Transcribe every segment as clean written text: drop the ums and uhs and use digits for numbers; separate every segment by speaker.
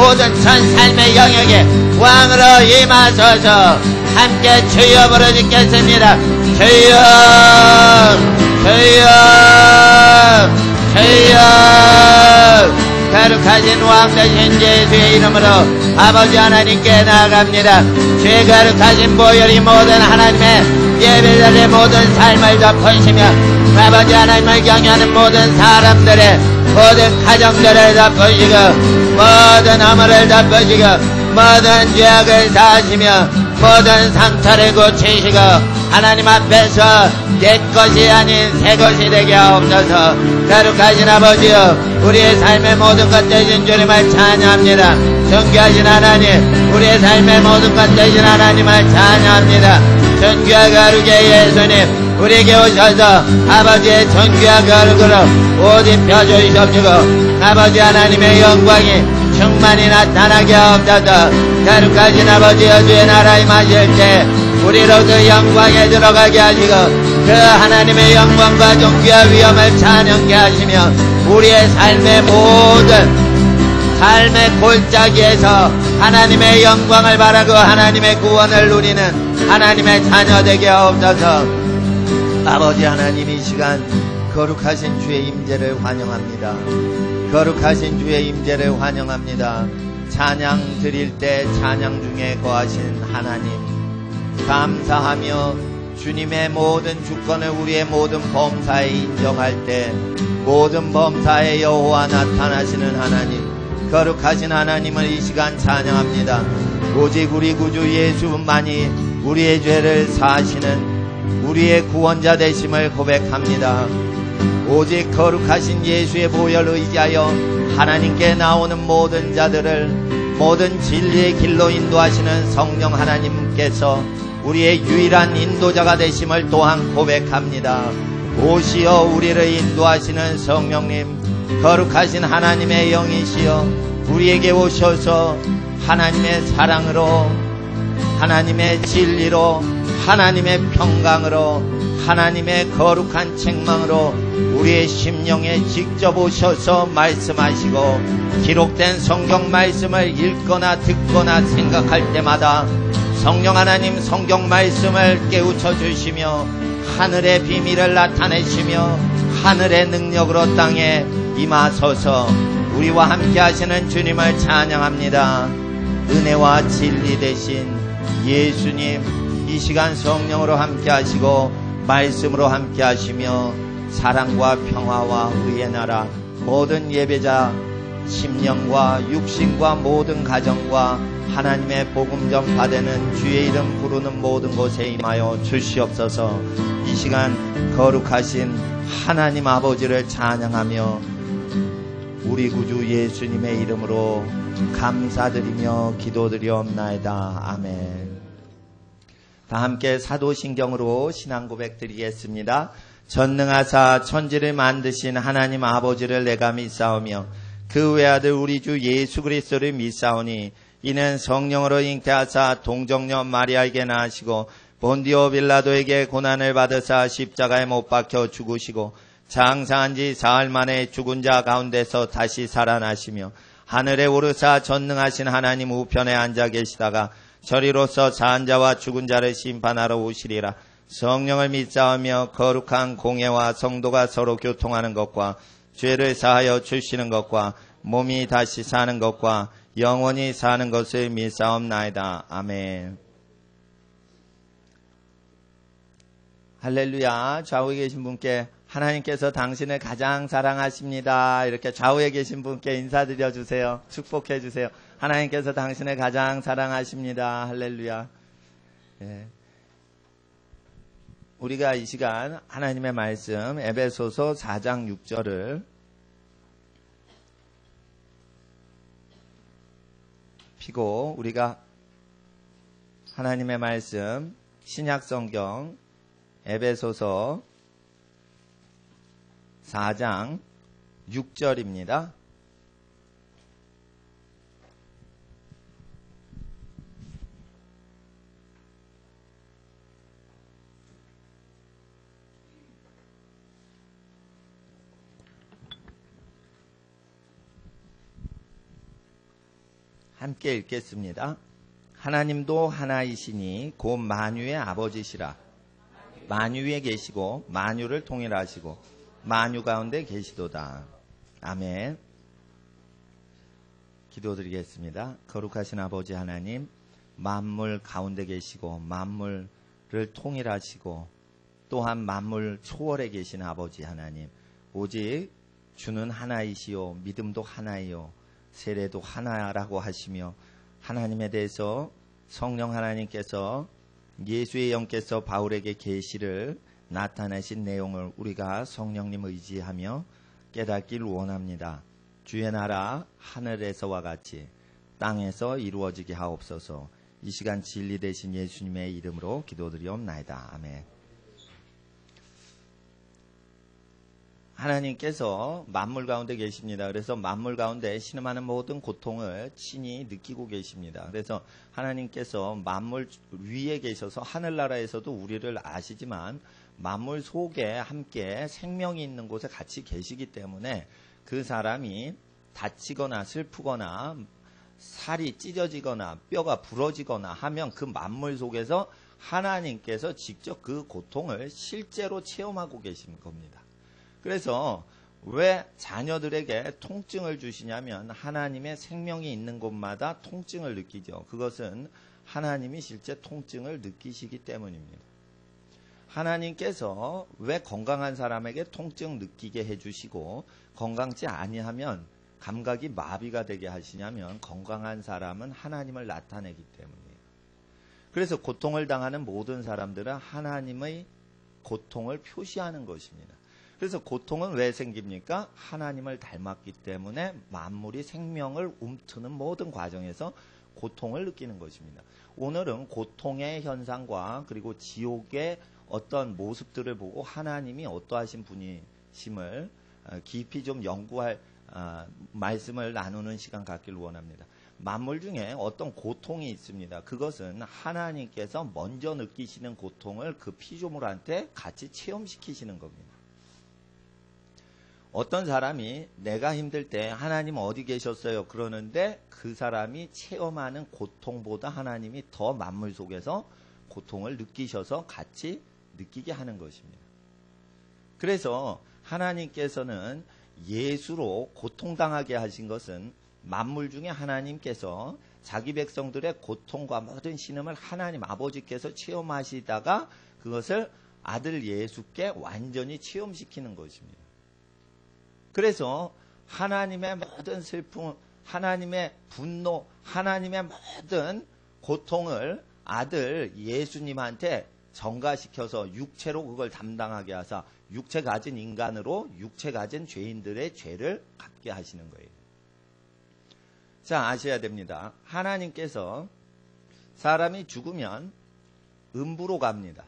Speaker 1: 모든 전 삶의 영역에 왕으로 임하소서. 함께 주여 부르짖겠습니다. 주여 주여 주여. 거룩하신 왕 되신 예수의 이름으로 아버지 하나님께 나아갑니다. 죄 거룩하신 보혈이 모든 하나님의 예배자의 모든 삶을 덮으시며 아버지 하나님을 경외하는 모든 사람들의 모든 가정들을 덮으시고 모든 허물을 덮으시고 모든 죄악을 사하시며 모든 상처를 고치시고 하나님 앞에서 옛것이 아닌 새것이 되게 하옵소서. 거룩하신 아버지여, 우리의 삶의 모든 것 되신 주님을 찬양합니다. 존귀하신 하나님, 우리의 삶의 모든 것 되신 하나님을 찬양합니다. 존귀와 거룩의 예수님, 우리에게 오셔서 아버지의 존귀와 거룩으로 옷 입혀주시옵시고 아버지 하나님의 영광이 충만히 나타나게 하옵소서. 거룩하신 아버지여, 주의 나라 임하실 때 우리로 그 영광에 들어가게 하시고 그 하나님의 영광과 존귀와 위엄을 찬양케 하시며 우리의 삶의 모든 삶의 골짜기에서 하나님의 영광을 바라고 하나님의 구원을 누리는 하나님의 자녀 되게 하옵소서. 아버지 하나님, 이 시간 거룩하신 주의 임재를 환영합니다. 거룩하신 주의 임재를 환영합니다. 찬양 드릴 때 찬양 중에 거하신 하나님, 감사하며 주님의 모든 주권을 우리의 모든 범사에 인정할 때 모든 범사에 여호와 나타나시는 하나님, 거룩하신 하나님을 이 시간 찬양합니다. 오직 우리 구주 예수만이 우리의 죄를 사하시는 우리의 구원자 되심을 고백합니다. 오직 거룩하신 예수의 보혈 의지하여 하나님께 나오는 모든 자들을 모든 진리의 길로 인도하시는 성령 하나님께서 우리의 유일한 인도자가 되심을 또한 고백합니다. 오시어 우리를 인도하시는 성령님, 거룩하신 하나님의 영이시여 우리에게 오셔서 하나님의 사랑으로, 하나님의 진리로, 하나님의 평강으로, 하나님의 거룩한 책망으로 우리의 심령에 직접 오셔서 말씀하시고 기록된 성경 말씀을 읽거나 듣거나 생각할 때마다 성령 하나님 성경 말씀을 깨우쳐 주시며 하늘의 비밀을 나타내시며 하늘의 능력으로 땅에 임하소서. 우리와 함께 하시는 주님을 찬양합니다. 은혜와 진리 되신 예수님, 이 시간 성령으로 함께 하시고 말씀으로 함께 하시며 사랑과 평화와 의의 나라 모든 예배자 심령과 육신과 모든 가정과 하나님의 복음 전파되는 주의 이름 부르는 모든 곳에 임하여 주시옵소서. 이 시간 거룩하신 하나님 아버지를 찬양하며 우리 구주 예수님의 이름으로 감사드리며 기도드리옵나이다. 아멘. 다 함께 사도신경으로 신앙 고백 드리겠습니다. 전능하사 천지를 만드신 하나님 아버지를 내가 믿사오며 그 외아들 우리 주 예수 그리스도를 믿사오니 이는 성령으로 잉태하사 동정녀 마리아에게 낳으시고 본디오 빌라도에게 고난을 받으사 십자가에 못 박혀 죽으시고 장사한 지 사흘 만에 죽은 자 가운데서 다시 살아나시며 하늘에 오르사 전능하신 하나님 우편에 앉아 계시다가 저리로서 사한 자와 죽은 자를 심판하러 오시리라. 성령을 믿사오며 거룩한 공예와 성도가 서로 교통하는 것과 죄를 사하여 주시는 것과 몸이 다시 사는 것과 영원히 사는 것을 믿사옵나이다. 아멘. 할렐루야. 좌우에 계신 분께 하나님께서 당신을 가장 사랑하십니다. 이렇게 좌우에 계신 분께 인사드려 주세요. 축복해 주세요. 하나님께서 당신을 가장 사랑하십니다. 할렐루야. 예. 우리가 이 시간 하나님의 말씀 에베소서 4장 6절을 피고 우리가 하나님의 말씀 신약성경 에베소서 4장 6절입니다. 함께 읽겠습니다. 하나님도 하나이시니 곧 만유의 아버지시라. 만유 위에 계시고 만유를 통일하시고 만유 가운데 계시도다. 아멘. 기도드리겠습니다. 거룩하신 아버지 하나님, 만물 가운데 계시고 만물을 통일하시고 또한 만물 초월에 계신 아버지 하나님, 오직 주는 하나이시요 믿음도 하나이요 세례도 하나라고 하시며, 하나님에 대해서 성령 하나님께서 예수의 영께서 바울에게 계시를 나타내신 내용을 우리가 성령님 의지하며 깨닫길 원합니다. 주의 나라 하늘에서와 같이 땅에서 이루어지게 하옵소서. 이 시간 진리 되신 예수님의 이름으로 기도드리옵나이다. 아멘. 하나님께서 만물 가운데 계십니다. 그래서 만물 가운데 신음하는 모든 고통을 친히 느끼고 계십니다. 그래서 하나님께서 만물 위에 계셔서 하늘나라에서도 우리를 아시지만 만물 속에 함께 생명이 있는 곳에 같이 계시기 때문에 그 사람이 다치거나 슬프거나 살이 찢어지거나 뼈가 부러지거나 하면 그 만물 속에서 하나님께서 직접 그 고통을 실제로 체험하고 계신 겁니다. 그래서 왜 자녀들에게 통증을 주시냐면 하나님의 생명이 있는 곳마다 통증을 느끼죠. 그것은 하나님이 실제 통증을 느끼시기 때문입니다. 하나님께서 왜 건강한 사람에게 통증 느끼게 해주시고 건강치 아니하면 감각이 마비가 되게 하시냐면 건강한 사람은 하나님을 나타내기 때문이에요. 그래서 고통을 당하는 모든 사람들은 하나님의 고통을 표시하는 것입니다. 그래서 고통은 왜 생깁니까? 하나님을 닮았기 때문에 만물이 생명을 움트는 모든 과정에서 고통을 느끼는 것입니다. 오늘은 고통의 현상과 그리고 지옥의 어떤 모습들을 보고 하나님이 어떠하신 분이심을 깊이 좀 연구할 말씀을 나누는 시간 갖기를 원합니다. 만물 중에 어떤 고통이 있습니다. 그것은 하나님께서 먼저 느끼시는 고통을 그 피조물한테 같이 체험시키시는 겁니다. 어떤 사람이 내가 힘들 때 하나님 어디 계셨어요? 그러는데 그 사람이 체험하는 고통보다 하나님이 더 만물 속에서 고통을 느끼셔서 같이 느끼게 하는 것입니다. 그래서 하나님께서는 예수로 고통당하게 하신 것은 만물 중에 하나님께서 자기 백성들의 고통과 모든 신음을 하나님 아버지께서 체험하시다가 그것을 아들 예수께 완전히 체험시키는 것입니다. 그래서 하나님의 모든 슬픔, 하나님의 분노, 하나님의 모든 고통을 아들 예수님한테 전가시켜서 육체로 그걸 담당하게 하사 육체 가진 인간으로 육체 가진 죄인들의 죄를 갚게 하시는 거예요. 자, 아셔야 됩니다. 하나님께서 사람이 죽으면 음부로 갑니다.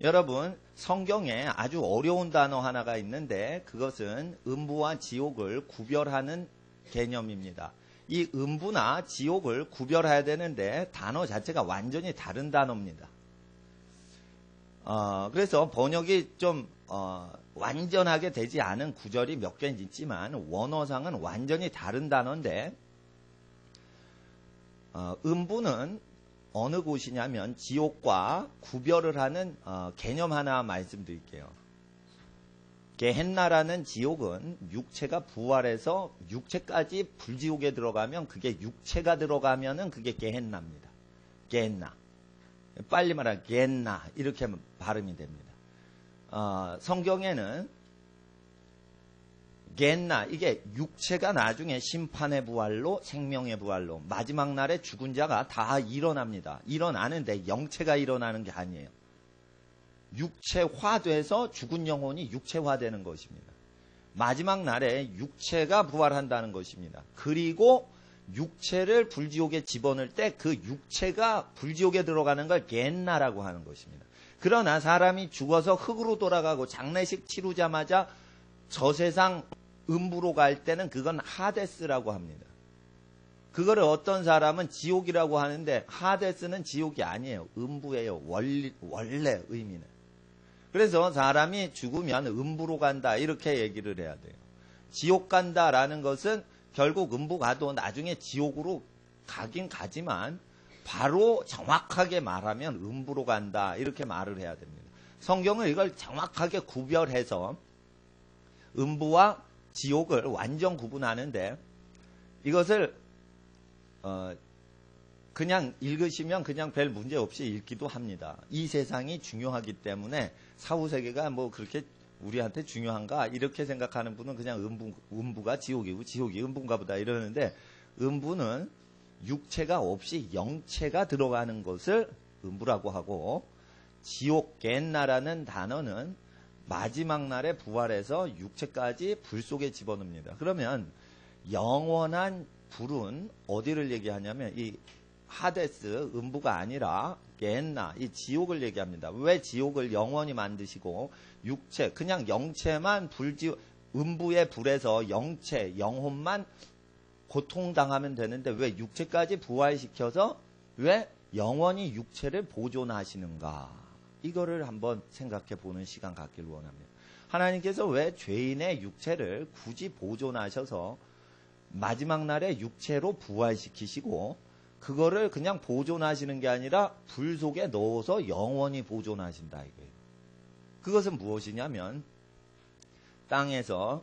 Speaker 1: 여러분, 성경에 아주 어려운 단어 하나가 있는데 그것은 음부와 지옥을 구별하는 개념입니다. 이 음부나 지옥을 구별해야 되는데 단어 자체가 완전히 다른 단어입니다. 그래서 번역이 좀 완전하게 되지 않은 구절이 몇 개 있지만 원어상은 완전히 다른 단어인데 음부는 어느 곳이냐면 지옥과 구별을 하는 개념 하나 말씀드릴게요. 게헨나라는 지옥은 육체가 부활해서 육체까지 불지옥에 들어가면 그게 육체가 들어가면은 그게 게헨나입니다. 게헨나. 빨리 말하면 게헨나 이렇게 발음이 됩니다. 성경에는 게헨나 이게 육체가 나중에 심판의 부활로 생명의 부활로 마지막 날에 죽은 자가 다 일어납니다. 일어나는데 영체가 일어나는 게 아니에요. 육체화돼서 죽은 영혼이 육체화되는 것입니다. 마지막 날에 육체가 부활한다는 것입니다. 그리고 육체를 불지옥에 집어넣을 때 그 육체가 불지옥에 들어가는 걸 게헨나라고 하는 것입니다. 그러나 사람이 죽어서 흙으로 돌아가고 장례식 치르자마자 저 세상 음부로 갈 때는 그건 하데스라고 합니다. 그거를 어떤 사람은 지옥이라고 하는데 하데스는 지옥이 아니에요. 음부예요. 원래 의미는. 그래서 사람이 죽으면 음부로 간다 이렇게 얘기를 해야 돼요. 지옥 간다라는 것은 결국 음부가도 나중에 지옥으로 가긴 가지만 바로 정확하게 말하면 음부로 간다 이렇게 말을 해야 됩니다. 성경은 이걸 정확하게 구별해서 음부와 지옥을 완전 구분하는데 이것을 그냥 읽으시면 그냥 별 문제 없이 읽기도 합니다. 이 세상이 중요하기 때문에 사후세계가 뭐 그렇게 우리한테 중요한가 이렇게 생각하는 분은 그냥 음부가 지옥이고 지옥이 음부인가 보다 이러는데 음부는 육체가 없이 영체가 들어가는 것을 음부라고 하고 지옥 겐나라는 단어는 마지막 날에 부활해서 육체까지 불 속에 집어넣습니다. 그러면 영원한 불은 어디를 얘기하냐면 이 하데스 음부가 아니라 겐나 이 지옥을 얘기합니다. 왜 지옥을 영원히 만드시고 육체 그냥 영체만 음부의 불에서 영체 영혼만 고통당하면 되는데 왜 육체까지 부활시켜서 왜 영원히 육체를 보존하시는가 이거를 한번 생각해 보는 시간 갖기를 원합니다. 하나님께서 왜 죄인의 육체를 굳이 보존하셔서 마지막 날에 육체로 부활시키시고 그거를 그냥 보존하시는 게 아니라 불 속에 넣어서 영원히 보존하신다 이거예요. 그것은 무엇이냐면 땅에서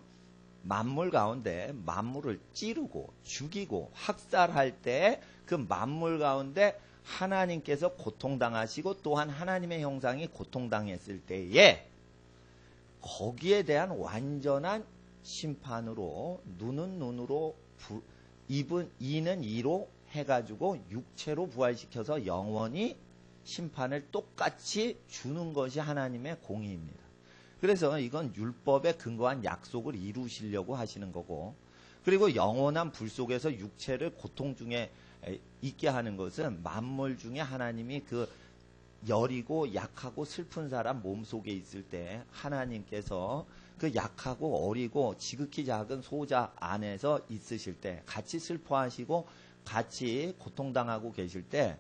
Speaker 1: 만물 가운데 만물을 찌르고 죽이고 학살할 때 그 만물 가운데 하나님께서 고통당하시고 또한 하나님의 형상이 고통당했을 때에 거기에 대한 완전한 심판으로 눈은 눈으로 이는 이로 해가지고 육체로 부활시켜서 영원히 심판을 똑같이 주는 것이 하나님의 공의입니다. 그래서 이건 율법에 근거한 약속을 이루시려고 하시는 거고 그리고 영원한 불 속에서 육체를 고통 중에 있게 하는 것은 만물 중에 하나님이 그 여리고 약하고 슬픈 사람 몸속에 있을 때 하나님께서 그 약하고 어리고 지극히 작은 소자 안에서 있으실 때 같이 슬퍼하시고 같이 고통당하고 계실 때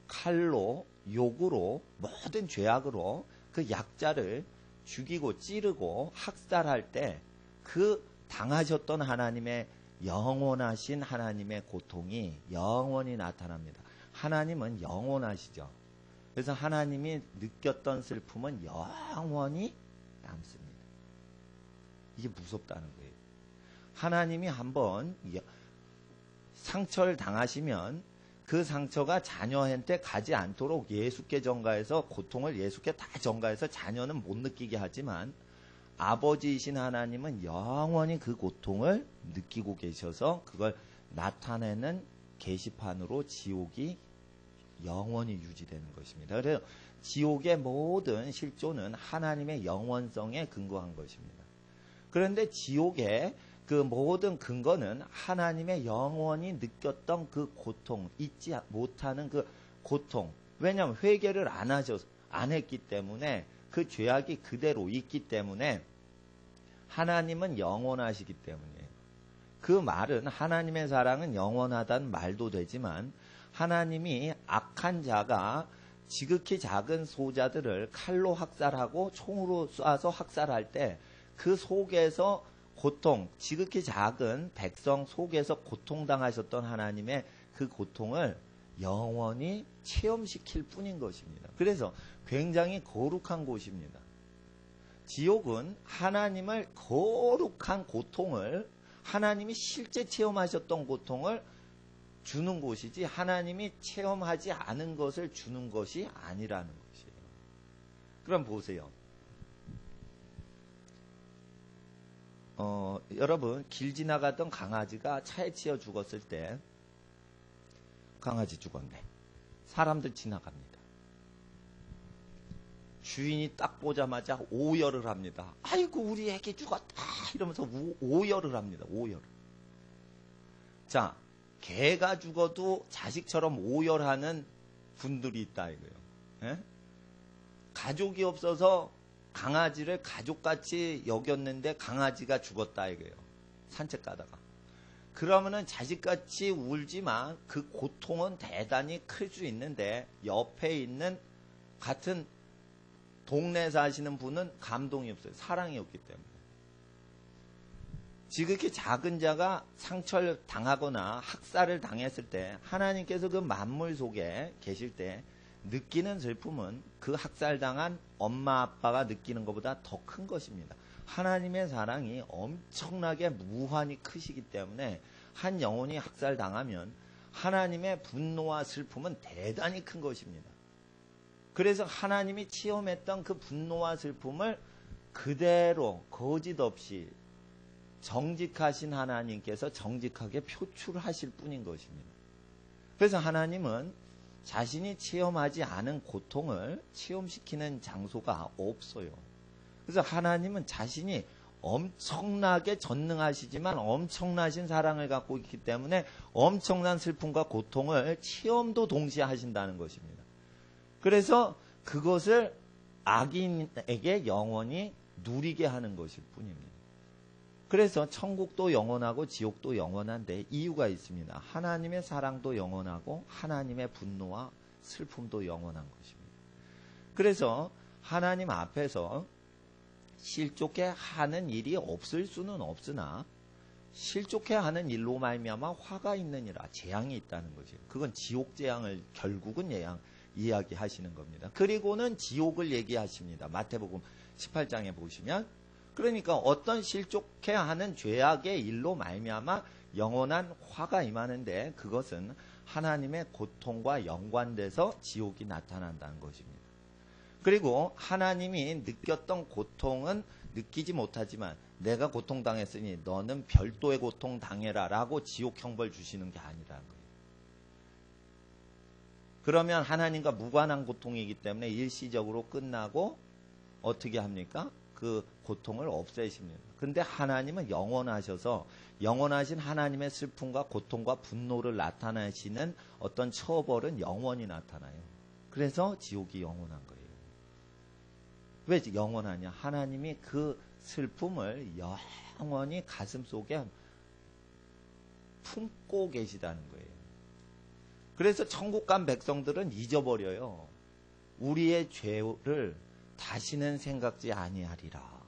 Speaker 1: 칼로 욕으로 모든 죄악으로 그 약자를 죽이고 찌르고 학살할 때 그 당하셨던 하나님의 영원하신 하나님의 고통이 영원히 나타납니다. 하나님은 영원하시죠. 그래서 하나님이 느꼈던 슬픔은 영원히 남습니다. 이게 무섭다는 거예요. 하나님이 한번 상처를 당하시면 그 상처가 자녀한테 가지 않도록 예수께 전가해서 고통을 예수께 다 전가해서 자녀는 못 느끼게 하지만 아버지이신 하나님은 영원히 그 고통을 느끼고 계셔서 그걸 나타내는 게시판으로 지옥이 영원히 유지되는 것입니다. 그래서 지옥의 모든 실존은 하나님의 영원성에 근거한 것입니다. 그런데 지옥의 그 모든 근거는 하나님의 영원히 느꼈던 그 고통, 잊지 못하는 그 고통. 왜냐하면 회개를 안 했기 때문에 그 죄악이 그대로 있기 때문에 하나님은 영원하시기 때문이에요. 그 말은 하나님의 사랑은 영원하다는 말도 되지만 하나님이 악한 자가 지극히 작은 소자들을 칼로 학살하고 총으로 쏴서 학살할 때 그 속에서 고통, 지극히 작은 백성 속에서 고통당하셨던 하나님의 그 고통을 영원히 체험시킬 뿐인 것입니다. 그래서 굉장히 거룩한 곳입니다. 지옥은 하나님을 거룩한 고통을 하나님이 실제 체험하셨던 고통을 주는 곳이지 하나님이 체험하지 않은 것을 주는 것이 아니라는 것이에요. 그럼 보세요. 여러분 길 지나가던 강아지가 차에 치여 죽었을 때 강아지 죽었네. 사람들 지나갑니다. 주인이 딱 보자마자 오열을 합니다. 아이고 우리 애기 죽었다 이러면서 오열을 합니다. 오열. 자, 개가 죽어도 자식처럼 오열하는 분들이 있다 이거예요. 예? 가족이 없어서 강아지를 가족같이 여겼는데 강아지가 죽었다 이거예요. 산책 가다가. 그러면은 자식같이 울지만 그 고통은 대단히 클 수 있는데 옆에 있는 같은 동네 사시는 분은 감동이 없어요. 사랑이 없기 때문에. 지극히 작은 자가 상처를 당하거나 학살을 당했을 때 하나님께서 그 만물 속에 계실 때 느끼는 슬픔은 그 학살당한 엄마 아빠가 느끼는 것보다 더 큰 것입니다. 하나님의 사랑이 엄청나게 무한히 크시기 때문에 한 영혼이 학살당하면 하나님의 분노와 슬픔은 대단히 큰 것입니다. 그래서 하나님이 체험했던 그 분노와 슬픔을 그대로 거짓 없이 정직하신 하나님께서 정직하게 표출하실 뿐인 것입니다. 그래서 하나님은 자신이 체험하지 않은 고통을 체험시키는 장소가 없어요. 그래서 하나님은 자신이 엄청나게 전능하시지만 엄청나신 사랑을 갖고 있기 때문에 엄청난 슬픔과 고통을 체험도 동시에 하신다는 것입니다. 그래서 그것을 악인에게 영원히 누리게 하는 것일 뿐입니다. 그래서 천국도 영원하고 지옥도 영원한데 이유가 있습니다. 하나님의 사랑도 영원하고 하나님의 분노와 슬픔도 영원한 것입니다. 그래서 하나님 앞에서 실족해 하는 일이 없을 수는 없으나 실족해 하는 일로 말미암아 화가 있느니라, 재앙이 있다는 거죠. 그건 지옥 재앙을 결국은 이야기하시는 겁니다. 그리고는 지옥을 얘기하십니다. 마태복음 18장에 보시면, 그러니까 어떤 실족해 하는 죄악의 일로 말미암아 영원한 화가 임하는데 그것은 하나님의 고통과 연관돼서 지옥이 나타난다는 것입니다. 그리고 하나님이 느꼈던 고통은 느끼지 못하지만 내가 고통당했으니 너는 별도의 고통 당해라 라고 지옥 형벌 주시는 게 아니라는 거예요. 그러면 하나님과 무관한 고통이기 때문에 일시적으로 끝나고 어떻게 합니까? 그 고통을 없애십니다. 근데 하나님은 영원하셔서 영원하신 하나님의 슬픔과 고통과 분노를 나타내시는 어떤 처벌은 영원히 나타나요. 그래서 지옥이 영원한 거예요. 왜 영원하냐? 하나님이 그 슬픔을 영원히 가슴 속에 품고 계시다는 거예요. 그래서 천국 간 백성들은 잊어버려요. 우리의 죄를 다시는 생각지 아니하리라.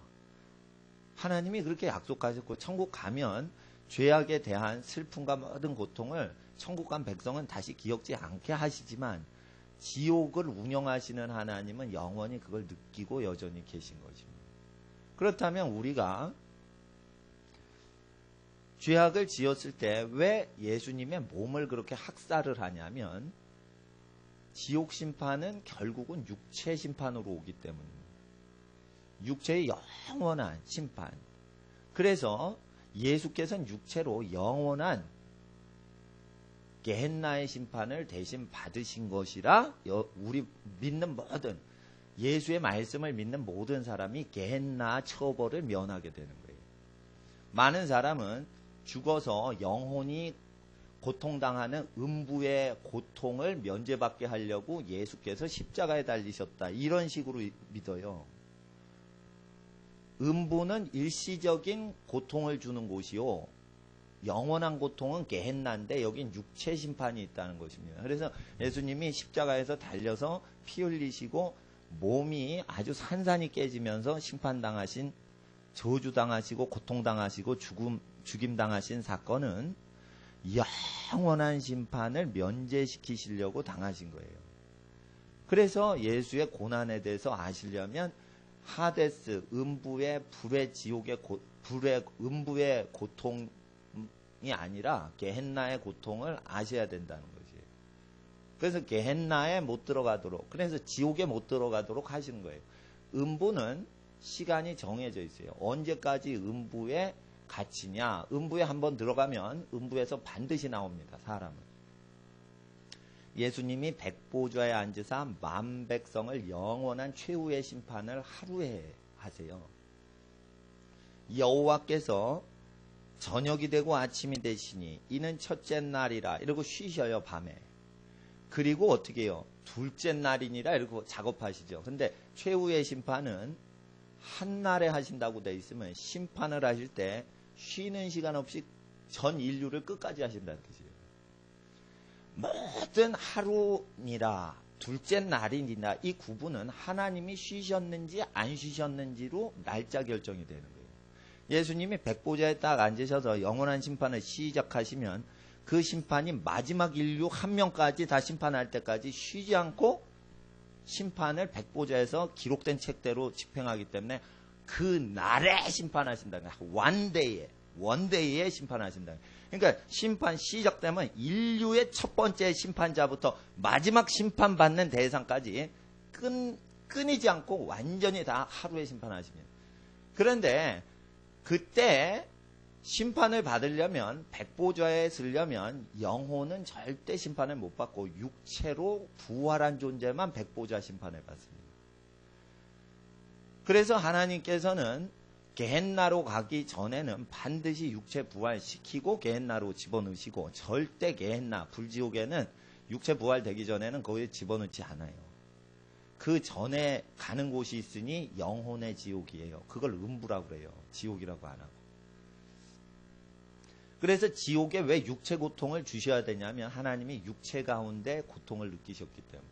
Speaker 1: 하나님이 그렇게 약속하셨고 천국 가면 죄악에 대한 슬픔과 모든 고통을 천국 간 백성은 다시 기억지 않게 하시지만 지옥을 운영하시는 하나님은 영원히 그걸 느끼고 여전히 계신 것입니다. 그렇다면 우리가 죄악을 지었을 때 왜 예수님의 몸을 그렇게 학살을 하냐면 지옥 심판은 결국은 육체 심판으로 오기 때문입니다. 육체의 영원한 심판. 그래서 예수께서는 육체로 영원한 게헨나의 심판을 대신 받으신 것이라 우리 믿는 모든 예수의 말씀을 믿는 모든 사람이 게헨나 처벌을 면하게 되는 거예요. 많은 사람은 죽어서 영혼이 고통당하는 음부의 고통을 면제받게 하려고 예수께서 십자가에 달리셨다. 이런 식으로 믿어요. 음부는 일시적인 고통을 주는 곳이요. 영원한 고통은 게헨나인데 여긴 육체 심판이 있다는 것입니다. 그래서 예수님이 십자가에서 달려서 피 흘리시고 몸이 아주 산산이 깨지면서 심판당하신, 저주당하시고 고통당하시고 죽임당하신 사건은 영원한 심판을 면제시키시려고 당하신 거예요. 그래서 예수의 고난에 대해서 아시려면 하데스, 음부의 불의 지옥의 음부의 고통이 아니라 게헨나의 고통을 아셔야 된다는 거지. 그래서 게헨나에 못 들어가도록, 그래서 지옥에 못 들어가도록 하시는 거예요. 음부는 시간이 정해져 있어요. 언제까지 음부에 갇히냐? 음부에 한번 들어가면 음부에서 반드시 나옵니다. 사람은. 예수님이 백보좌에 앉으사 만백성을 영원한 최후의 심판을 하루에 하세요. 여호와께서 저녁이 되고 아침이 되시니 이는 첫째 날이라 이러고 쉬셔요. 밤에. 그리고 어떻게 해요? 둘째 날이니라 이러고 작업하시죠. 근데 최후의 심판은 한날에 하신다고 돼 있으면 심판을 하실 때 쉬는 시간 없이 전 인류를 끝까지 하신다는 뜻이에요. 모든 하루니라 둘째 날이니라 이 구분은 하나님이 쉬셨는지 안 쉬셨는지로 날짜 결정이 되는 거예요. 예수님이 백보좌에 딱 앉으셔서 영원한 심판을 시작하시면 그 심판이 마지막 인류 한 명까지 다 심판할 때까지 쉬지 않고 심판을 백보좌에서 기록된 책대로 집행하기 때문에 그 날에 심판하신다. 원데이에 심판하신다. 그러니까 심판 시작되면 인류의 첫 번째 심판자부터 마지막 심판받는 대상까지 끊이지 않고 완전히 다 하루에 심판하십니다. 그런데 그때 심판을 받으려면 백보좌에 서려면 영혼은 절대 심판을 못 받고 육체로 부활한 존재만 백보좌 심판을 받습니다. 그래서 하나님께서는 게헨나로 가기 전에는 반드시 육체 부활시키고 게헨나로 집어넣으시고 절대 게헨나 불지옥에는 육체 부활되기 전에는 거기에 집어넣지 않아요. 그 전에 가는 곳이 있으니 영혼의 지옥이에요. 그걸 음부라고 그래요. 지옥이라고 안 하고. 그래서 지옥에 왜 육체 고통을 주셔야 되냐면 하나님이 육체 가운데 고통을 느끼셨기 때문에.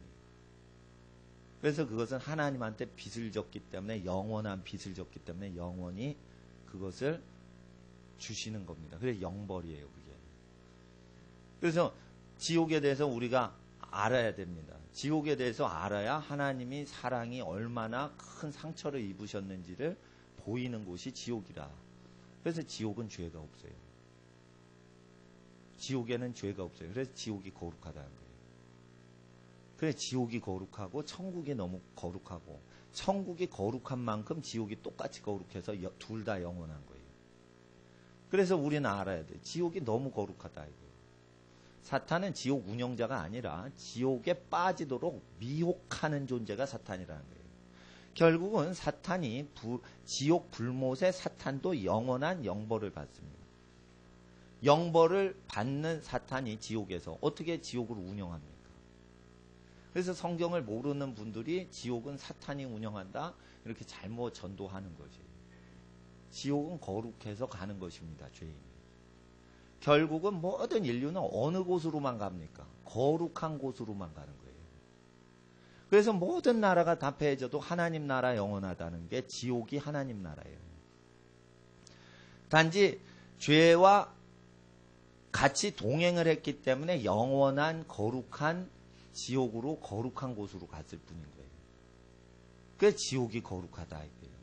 Speaker 1: 그래서 그것은 하나님한테 빚을 졌기 때문에 영원한 빚을 졌기 때문에 영원히 그것을 주시는 겁니다. 그래서 영벌이에요. 그게. 그래서 지옥에 대해서 우리가 알아야 됩니다. 지옥에 대해서 알아야 하나님이 사랑이 얼마나 큰 상처를 입으셨는지를 보이는 곳이 지옥이라. 그래서 지옥은 죄가 없어요. 지옥에는 죄가 없어요. 그래서 지옥이 거룩하다는 거예요. 그래 지옥이 거룩하고 천국이 너무 거룩하고 천국이 거룩한 만큼 지옥이 똑같이 거룩해서 둘 다 영원한 거예요. 그래서 우리는 알아야 돼. 지옥이 너무 거룩하다 이거예요. 사탄은 지옥 운영자가 아니라 지옥에 빠지도록 미혹하는 존재가 사탄이라는 거예요. 결국은 사탄이 지옥 불못의 사탄도 영원한 영벌을 받습니다. 영벌을 받는 사탄이 지옥에서 어떻게 지옥을 운영합니까? 그래서 성경을 모르는 분들이 지옥은 사탄이 운영한다 이렇게 잘못 전도하는 거지. 지옥은 거룩해서 가는 것입니다. 죄인이. 결국은 모든 인류는 어느 곳으로만 갑니까? 거룩한 곳으로만 가는 거예요. 그래서 모든 나라가 다 패해져도 하나님 나라 영원하다는 게 지옥이 하나님 나라예요. 단지 죄와 같이 동행을 했기 때문에 영원한 거룩한 지옥으로 거룩한 곳으로 갔을 뿐인 거예요. 그래서 지옥이 거룩하다 이거예요.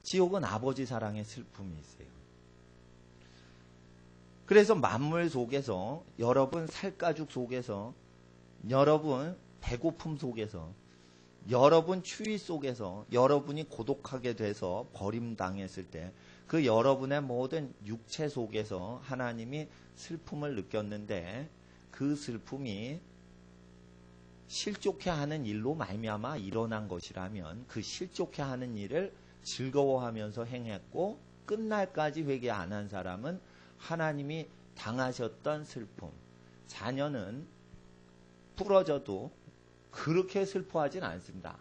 Speaker 1: 지옥은 아버지 사랑의 슬픔이 있어요. 그래서 만물 속에서 여러분 살가죽 속에서 여러분 배고픔 속에서 여러분 추위 속에서 여러분이 고독하게 돼서 버림당했을 때 그 여러분의 모든 육체 속에서 하나님이 슬픔을 느꼈는데 그 슬픔이 실족해 하는 일로 말미암아 일어난 것이라면 그 실족해 하는 일을 즐거워하면서 행했고 끝날까지 회개 안 한 사람은 하나님이 당하셨던 슬픔, 자녀는 부러져도 그렇게 슬퍼하진 않습니다.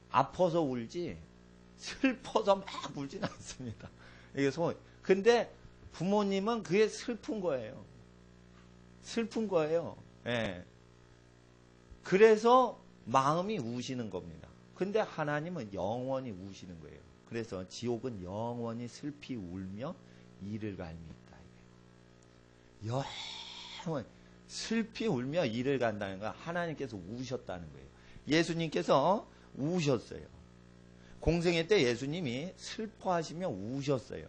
Speaker 1: 아파서 울지 슬퍼서 막 울진 않습니다. 이게 근데 부모님은 그게 슬픈 거예요. 슬픈 거예요. 예. 그래서 마음이 우시는 겁니다. 근데 하나님은 영원히 우시는 거예요. 그래서 지옥은 영원히 슬피 울며 이를 갈미 있다. 영원히 슬피 울며 이를 간다는 건 하나님께서 우셨다는 거예요. 예수님께서 우셨어요. 공생애 때 예수님이 슬퍼하시며 우셨어요.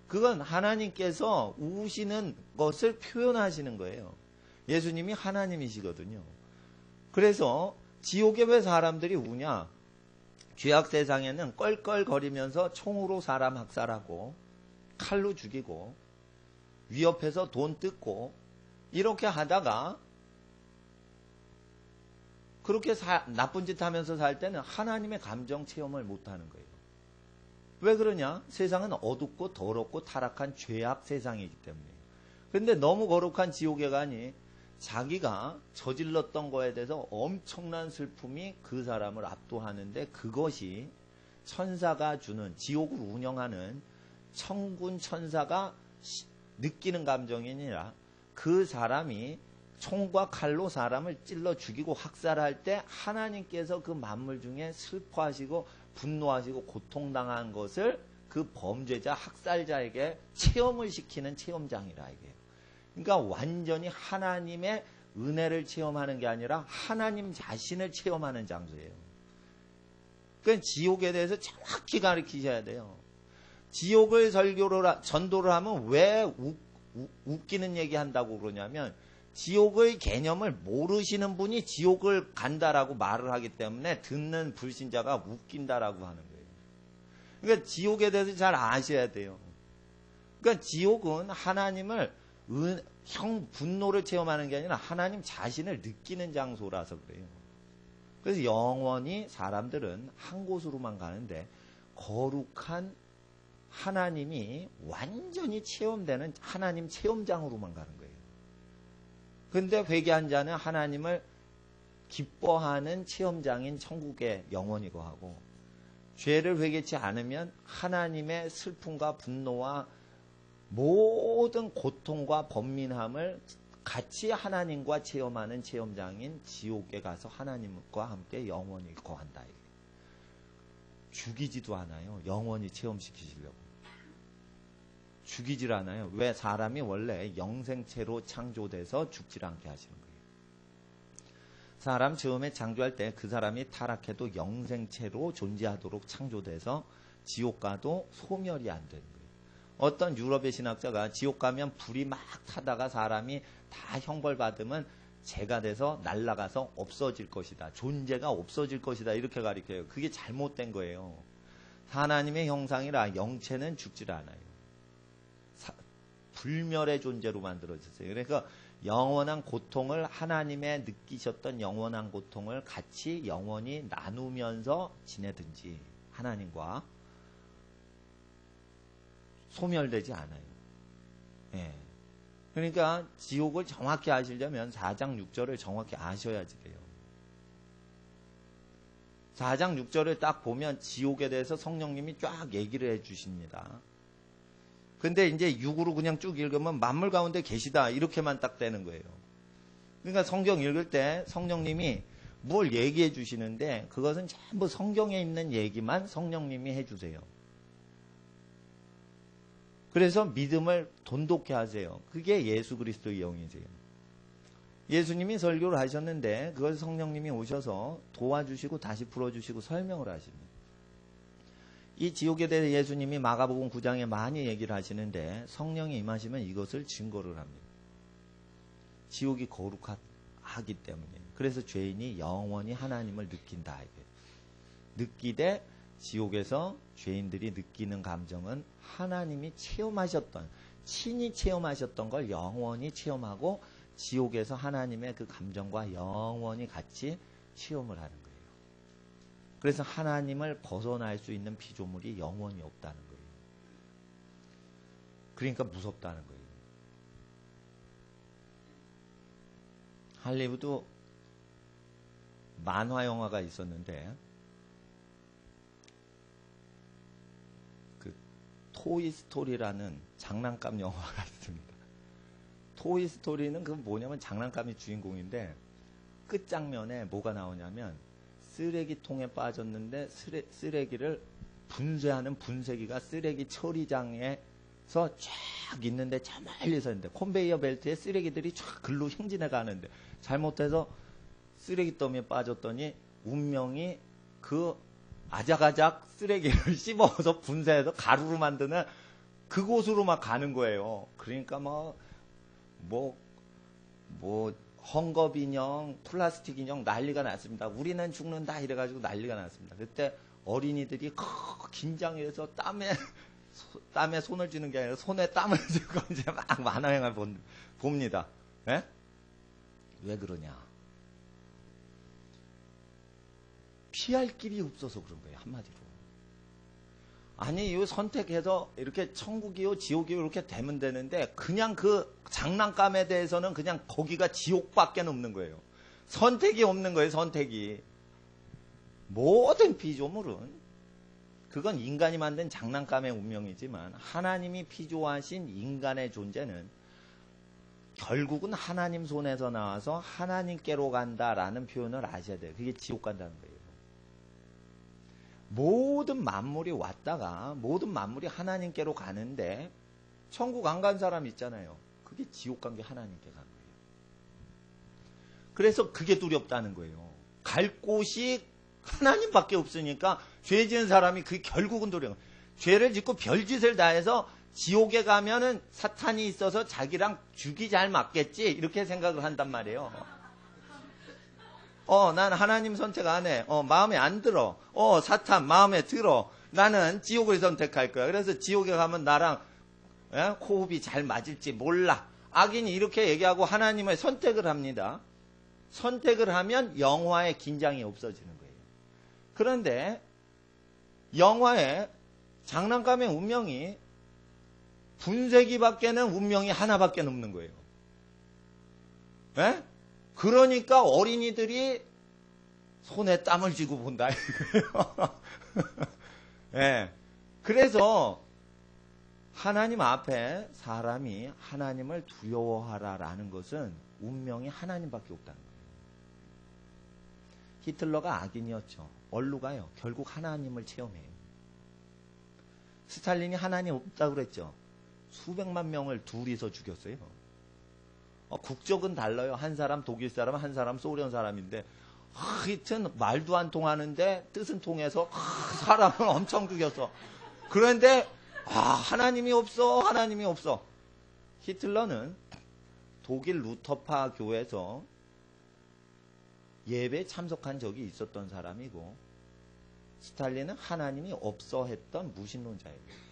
Speaker 1: 그건 하나님께서 우시는 것을 표현하시는 거예요. 예수님이 하나님이시거든요. 그래서 지옥에 왜 사람들이 우냐? 죄악 세상에는 껄껄거리면서 총으로 사람 학살하고 칼로 죽이고 위협해서 돈 뜯고 이렇게 하다가 그렇게 나쁜 짓 하면서 살 때는 하나님의 감정 체험을 못하는 거예요. 왜 그러냐? 세상은 어둡고 더럽고 타락한 죄악 세상이기 때문이에요. 그런데 너무 거룩한 지옥에 가니 자기가 저질렀던 거에 대해서 엄청난 슬픔이 그 사람을 압도하는데 그것이 천사가 주는 지옥을 운영하는 천군 천사가 느끼는 감정이 아니라 그 사람이 총과 칼로 사람을 찔러 죽이고 학살할 때 하나님께서 그 만물 중에 슬퍼하시고
Speaker 2: 분노하시고 고통당한 것을 그 범죄자, 학살자에게 체험을 시키는 체험장이라 이게. 그러니까 완전히 하나님의 은혜를 체험하는 게 아니라 하나님 자신을 체험하는 장소예요. 그러니까 지옥에 대해서 정확히 가르치셔야 돼요. 지옥을 전도를 하면 왜 웃기는 얘기 한다고 그러냐면 지옥의 개념을 모르시는 분이 지옥을 간다라고 말을 하기 때문에 듣는 불신자가 웃긴다라고 하는 거예요. 그러니까 지옥에 대해서 잘 아셔야 돼요. 그러니까 지옥은 하나님을 분노를 체험하는 게 아니라 하나님 자신을 느끼는 장소라서 그래요. 그래서 영원히 사람들은 한 곳으로만 가는데 거룩한 하나님이 완전히 체험되는 하나님 체험장으로만 가는 거예요. 근데 회개한 자는 하나님을 기뻐하는 체험장인 천국의 영혼이고 하고, 죄를 회개치 않으면 하나님의 슬픔과 분노와 모든 고통과 번민함을 같이 하나님과 체험하는 체험장인 지옥에 가서 하나님과 함께 영원히 거한다. 죽이지도 않아요. 영원히 체험시키시려고. 죽이질 않아요. 왜? 사람이 원래 영생체로 창조돼서 죽질 않게 하시는 거예요. 사람 처음에 창조할 때 그 사람이 타락해도 영생체로 존재하도록 창조돼서 지옥 가도 소멸이 안 되는 거예요. 어떤 유럽의 신학자가 지옥 가면 불이 막 타다가 사람이 다 형벌 받으면 재가 돼서 날아가서 없어질 것이다. 존재가 없어질 것이다. 이렇게 가르쳐요. 그게 잘못된 거예요. 하나님의 형상이라 영체는 죽질 않아요. 불멸의 존재로 만들어졌어요. 그러니까 영원한 고통을 하나님의 느끼셨던 영원한 고통을 같이 영원히 나누면서 지내든지 하나님과 소멸되지 않아요. 예. 그러니까 지옥을 정확히 아시려면 4장 6절을 정확히 아셔야지 돼요. 4장 6절을 딱 보면 지옥에 대해서 성령님이 쫙 얘기를 해 주십니다. 근데 이제 6으로 그냥 쭉 읽으면 만물 가운데 계시다 이렇게만 딱 되는 거예요. 그러니까 성경 읽을 때 성령님이 뭘 얘기해 주시는데 그것은 전부 성경에 있는 얘기만 성령님이 해 주세요. 그래서 믿음을 돈독해 하세요. 그게 예수 그리스도의 영이세요. 예수님이 설교를 하셨는데 그걸 성령님이 오셔서 도와주시고 다시 풀어주시고 설명을 하십니다. 이 지옥에 대해 예수님이 마가복음 9장에 많이 얘기를 하시는데 성령이 임하시면 이것을 증거를 합니다. 지옥이 거룩하기 때문에. 그래서 죄인이 영원히 하나님을 느낀다. 느끼되 지옥에서 죄인들이 느끼는 감정은 하나님이 체험하셨던, 친히 체험하셨던 걸 영원히 체험하고 지옥에서 하나님의 그 감정과 영원히 같이 체험을 하는 거예요. 그래서 하나님을 벗어날 수 있는 피조물이 영원히 없다는 거예요. 그러니까 무섭다는 거예요. 할리우드 만화 영화가 있었는데 그 토이스토리라는 장난감 영화가 있습니다. 토이스토리는 그 뭐냐면 장난감이 주인공인데 끝장면에 뭐가 나오냐면 쓰레기통에 빠졌는데 쓰레기를 분쇄하는 분쇄기가 쓰레기 처리장에서 쫙 있는데 저 멀리서 있는데 컨베이어 벨트에 쓰레기들이 쫙 글로 행진해 가는데 잘못해서 쓰레기 더미에 빠졌더니 운명이 그 아작아작 쓰레기를 씹어서 분쇄해서 가루로 만드는 그곳으로 막 가는 거예요. 그러니까 뭐 헝겊 인형, 플라스틱 인형 난리가 났습니다. 우리는 죽는다 이래가지고 난리가 났습니다. 그때 어린이들이 긴장해서 땀에 손을 쥐는 게 아니라 손에 땀을 쥐고 이제 막 만화영화를 봅니다. 예? 왜 그러냐? 피할 길이 없어서 그런 거예요. 한마디로. 아니, 이거 선택해서 이렇게 천국이요, 지옥이요 이렇게 되면 되는데 그냥 그 장난감에 대해서는 그냥 거기가 지옥밖에 없는 거예요. 선택이 없는 거예요, 선택이. 모든 피조물은 그건 인간이 만든 장난감의 운명이지만 하나님이 피조하신 인간의 존재는 결국은 하나님 손에서 나와서 하나님께로 간다라는 표현을 아셔야 돼요. 그게 지옥 간다는 거예요. 모든 만물이 왔다가 모든 만물이 하나님께로 가는데 천국 안 간 사람 있잖아요. 그게 지옥 간 게 하나님께 간 거예요. 그래서 그게 두렵다는 거예요. 갈 곳이 하나님밖에 없으니까 죄 지은 사람이 그게 결국은 두려워. 죄를 짓고 별짓을 다해서 지옥에 가면은 사탄이 있어서 자기랑 죽이 잘 맞겠지 이렇게 생각을 한단 말이에요. 난 하나님 선택 안 해. 마음에 안 들어. 사탄 마음에 들어. 나는 지옥을 선택할 거야. 그래서 지옥에 가면 나랑 호흡이 잘 맞을지 몰라. 악인이 이렇게 얘기하고 하나님을 선택을 합니다. 선택을 하면 영화의 긴장이 없어지는 거예요. 그런데 영화의 장난감의 운명이 분쇄기밖에는 운명이 하나밖에 없는 거예요. 예? 그러니까 어린이들이 손에 땀을 쥐고 본다. 예. 그래서 하나님 앞에 사람이 하나님을 두려워하라라는 것은 운명이 하나님밖에 없다는 거예요. 히틀러가 악인이었죠. 얼로 가요. 결국 하나님을 체험해요. 스탈린이 하나님 없다고 그랬죠. 수백만 명을 둘이서 죽였어요. 국적은 달라요. 한 사람 독일 사람, 한 사람 소련 사람인데 하여튼 말도 안 통하는데 뜻은 통해서 사람을 엄청 죽였어. 그런데 하나님이 없어. 하나님이 없어. 히틀러는 독일 루터파 교회에서 예배에 참석한 적이 있었던 사람이고 스탈린은 하나님이 없어 했던 무신론자예요.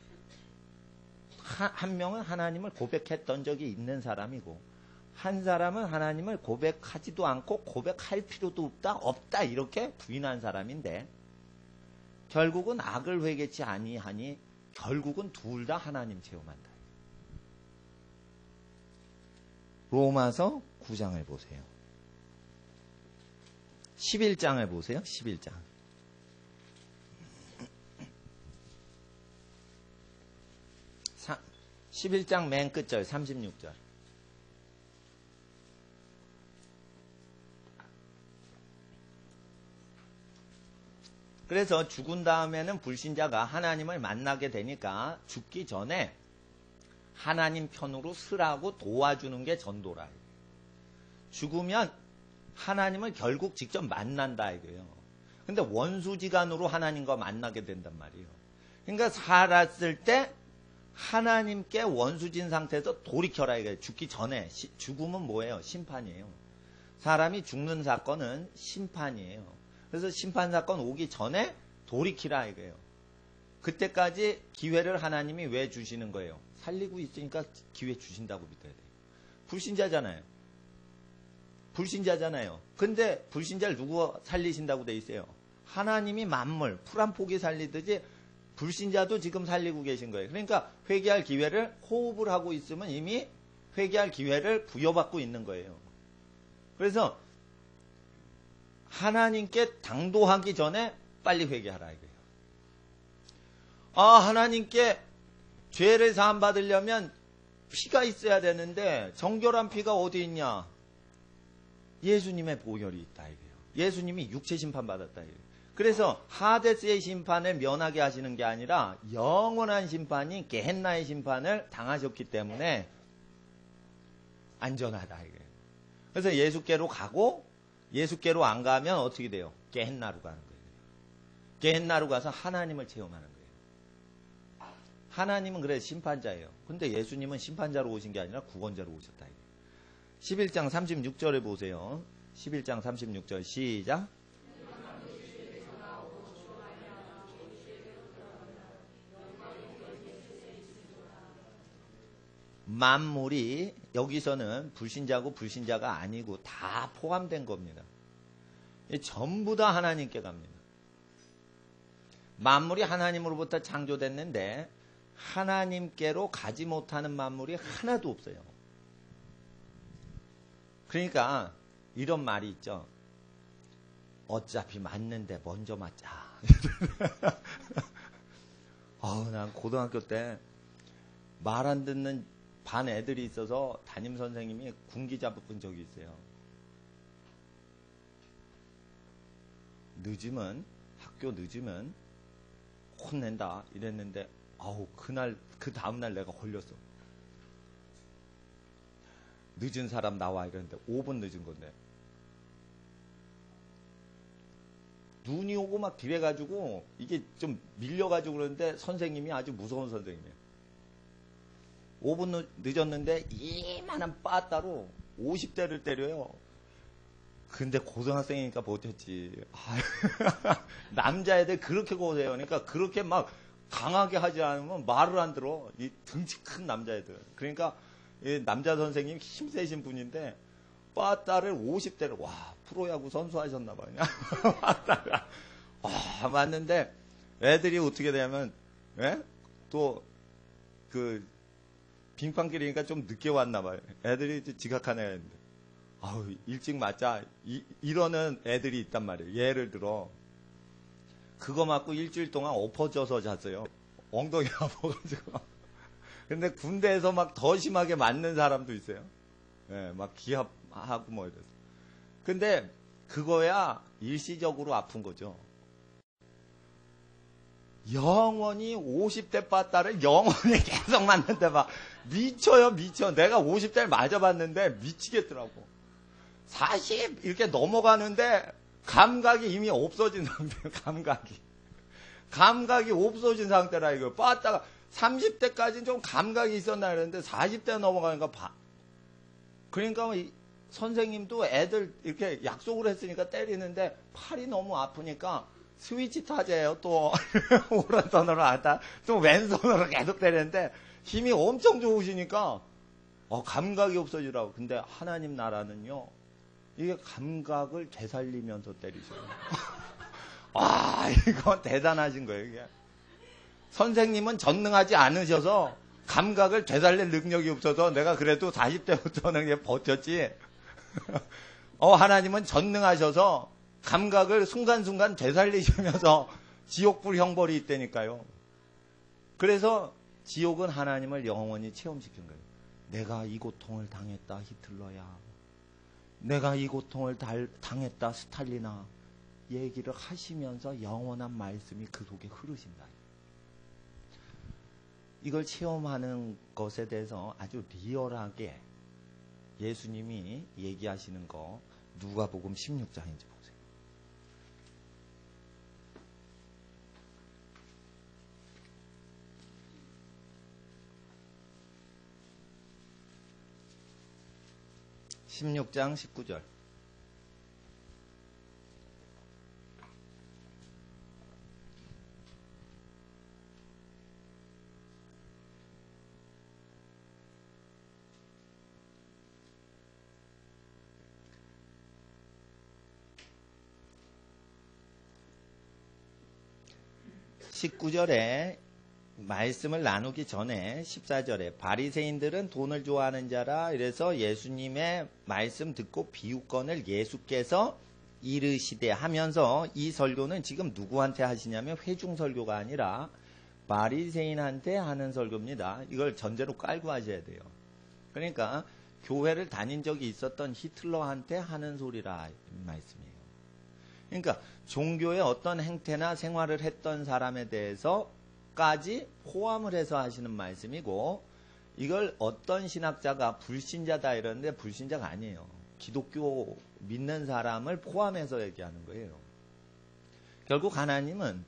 Speaker 2: 한 명은 하나님을 고백했던 적이 있는 사람이고 한 사람은 하나님을 고백하지도 않고 고백할 필요도 없다 이렇게 부인한 사람인데 결국은 악을 회개치 아니하니 결국은 둘 다 하나님 체험한다. 로마서 9장을 보세요. 11장을 보세요. 11장. 11장 맨 끝절 36절. 그래서 죽은 다음에는 불신자가 하나님을 만나게 되니까 죽기 전에 하나님 편으로 서라고 도와주는 게 전도라. 죽으면 하나님을 결국 직접 만난다 이거예요. 근데 원수지간으로 하나님과 만나게 된단 말이에요. 그러니까 살았을 때 하나님께 원수진 상태에서 돌이켜라 이거예요. 죽기 전에. 죽음은 뭐예요? 심판이에요. 사람이 죽는 사건은 심판이에요. 그래서 심판사건 오기 전에 돌이키라 이거예요. 그때까지 기회를 하나님이 왜 주시는 거예요? 살리고 있으니까 기회 주신다고 믿어야 돼요. 불신자잖아요. 불신자잖아요. 근데 불신자를 누구 살리신다고 돼 있어요? 하나님이 만물, 풀 한 포기 살리듯이 불신자도 지금 살리고 계신 거예요. 그러니까 회개할 기회를 호흡을 하고 있으면 이미 회개할 기회를 부여받고 있는 거예요. 그래서 하나님께 당도하기 전에 빨리 회개하라 이거예요. 하나님께 죄를 사함 받으려면 피가 있어야 되는데 정결한 피가 어디 있냐? 예수님의 보혈이 있다 이거예요. 예수님이 육체 심판 받았다 이거예요. 그래서 하데스의 심판을 면하게 하시는 게 아니라 영원한 심판인 게헨나의 심판을 당하셨기 때문에 안전하다 이거예요. 그래서 예수께로 가고 예수께로 안 가면 어떻게 돼요? 게헨나로 가는 거예요. 게헨나로 가서 하나님을 체험하는 거예요. 하나님은 그래 심판자예요. 근데 예수님은 심판자로 오신 게 아니라 구원자로 오셨다. 11장 36절을 보세요. 11장 36절 시작. 만물이 여기서는 불신자고 불신자가 아니고 다 포함된 겁니다. 전부 다 하나님께 갑니다. 만물이 하나님으로부터 창조됐는데 하나님께로 가지 못하는 만물이 하나도 없어요. 그러니까 이런 말이 있죠. 어차피 맞는데 먼저 맞자. 난 고등학교 때 말 안 듣는 반 애들이 있어서 담임 선생님이 군기 잡은 적이 있어요. 학교 늦으면 혼낸다 이랬는데 아우 그 다음날 내가 걸렸어. 늦은 사람 나와 이랬는데 5분 늦은 건데 눈이 오고 막 그래가지고 이게 좀 밀려가지고 그러는데 선생님이 아주 무서운 선생님이에요. 5분 늦었는데 이만한 빠따로 50대를 때려요. 근데 고등학생이니까 버텼지. 남자애들 그렇게 고세요. 그러니까 그렇게 막 강하게 하지 않으면 말을 안 들어. 이 등치 큰 남자애들. 그러니까 이 남자 선생님 힘세신 분인데 빠따를 50대를 와 프로야구 선수 하셨나봐요. 와 맞는데 애들이 어떻게 되냐면 또 그 빙판길이니까 좀 늦게 왔나봐요. 애들이 지각한 애가 있는데 아우 일찍 맞자 이러는 애들이 있단 말이에요. 예를 들어 그거 맞고 일주일 동안 엎어져서 잤어요. 엉덩이 아파가지고. 근데 군대에서 막 더 심하게 맞는 사람도 있어요. 예, 막 기합하고 뭐 이래서. 근데 그거야 일시적으로 아픈 거죠. 영원히 50대 빠따를 영원히 계속 맞는데 막 미쳐요 미쳐. 내가 50대를 맞아봤는데 미치겠더라고. 40 이렇게 넘어가는데 감각이 이미 없어진 상태예요. 감각이 없어진 상태라 이거. 빠따가 30대까지는 좀 감각이 있었나 그랬는데 40대 넘어가니까 그러니까 선생님도 애들 이렇게 약속을 했으니까 때리는데 팔이 너무 아프니까 스위치 타자예요. 또 오른손으로 하다 또 왼손으로 계속 때리는데 힘이 엄청 좋으시니까 감각이 없어지라고. 근데 하나님 나라는요 이게 감각을 되살리면서 때리셔요. 와 이거 대단하신 거예요. 이게 선생님은 전능하지 않으셔서 감각을 되살릴 능력이 없어서 내가 그래도 40대부터는 버텼지. 하나님은 전능하셔서 감각을 순간순간 되살리시면서 지옥불 형벌이 있다니까요. 그래서 지옥은 하나님을 영원히 체험시킨 거예요. 내가 이 고통을 당했다 히틀러야. 내가 이 고통을 당했다 스탈린아. 얘기를 하시면서 영원한 말씀이 그 속에 흐르신다. 이걸 체험하는 것에 대해서 아주 리얼하게 예수님이 얘기하시는 거 누가복음 16장인지 보세요. (16장 19절) (19절에) 말씀을 나누기 전에 14절에 바리새인들은 돈을 좋아하는 자라. 이래서 예수님의 말씀 듣고 비유권을 예수께서 이르시되 하면서 이 설교는 지금 누구한테 하시냐면 회중 설교가 아니라 바리새인한테 하는 설교입니다. 이걸 전제로 깔고 하셔야 돼요. 그러니까 교회를 다닌 적이 있었던 히틀러한테 하는 소리라 이 말씀이에요. 그러니까 종교의 어떤 행태나 생활을 했던 사람에 대해서까지 포함을 해서 하시는 말씀이고, 이걸 어떤 신학자가 불신자다 이러는데 불신자가 아니에요. 기독교 믿는 사람을 포함해서 얘기하는 거예요. 결국 하나님은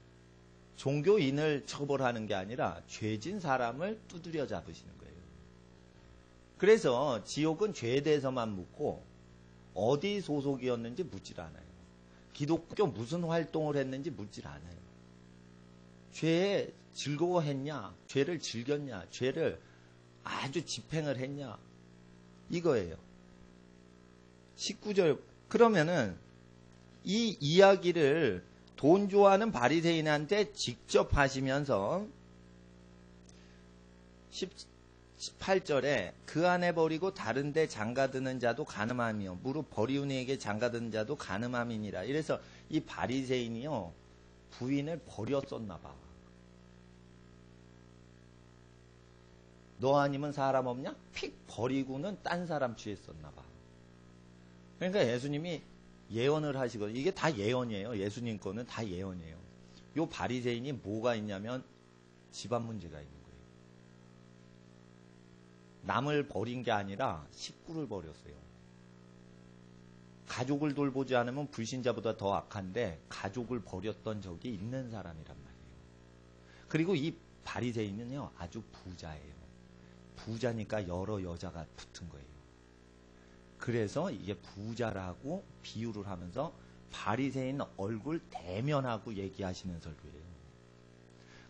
Speaker 2: 종교인을 처벌하는 게 아니라 죄진 사람을 두드려 잡으시는 거예요. 그래서 지옥은 죄에 대해서만 묻고 어디 소속이었는지 묻질 않아요. 기독교 무슨 활동을 했는지 묻질 않아요. 죄에 즐거워했냐, 죄를 즐겼냐, 죄를 아주 집행을 했냐, 이거예요. 19절. 그러면은 이 이야기를 돈 좋아하는 바리새인한테 직접 하시면서 18절에 그 안에 버리고 다른 데 장가드는 자도 가늠함이요 무릇 버리운 이에게 장가드는 자도 가늠함이니라. 이래서 이 바리새인이요 부인을 버렸었나 봐. 너 아니면 사람 없냐? 픽 버리고는 딴 사람 취했었나 봐. 그러니까 예수님이 예언을 하시거든요. 이게 다 예언이에요. 예수님 거는 다 예언이에요. 요 바리새인이 뭐가 있냐면 집안 문제가 있는 거예요. 남을 버린 게 아니라 식구를 버렸어요. 가족을 돌보지 않으면 불신자보다 더 악한데 가족을 버렸던 적이 있는 사람이란 말이에요. 그리고 이 바리새인은요 아주 부자예요. 부자니까 여러 여자가 붙은 거예요. 그래서 이게 부자라고 비유를 하면서 바리새인 얼굴 대면하고 얘기하시는 설교예요.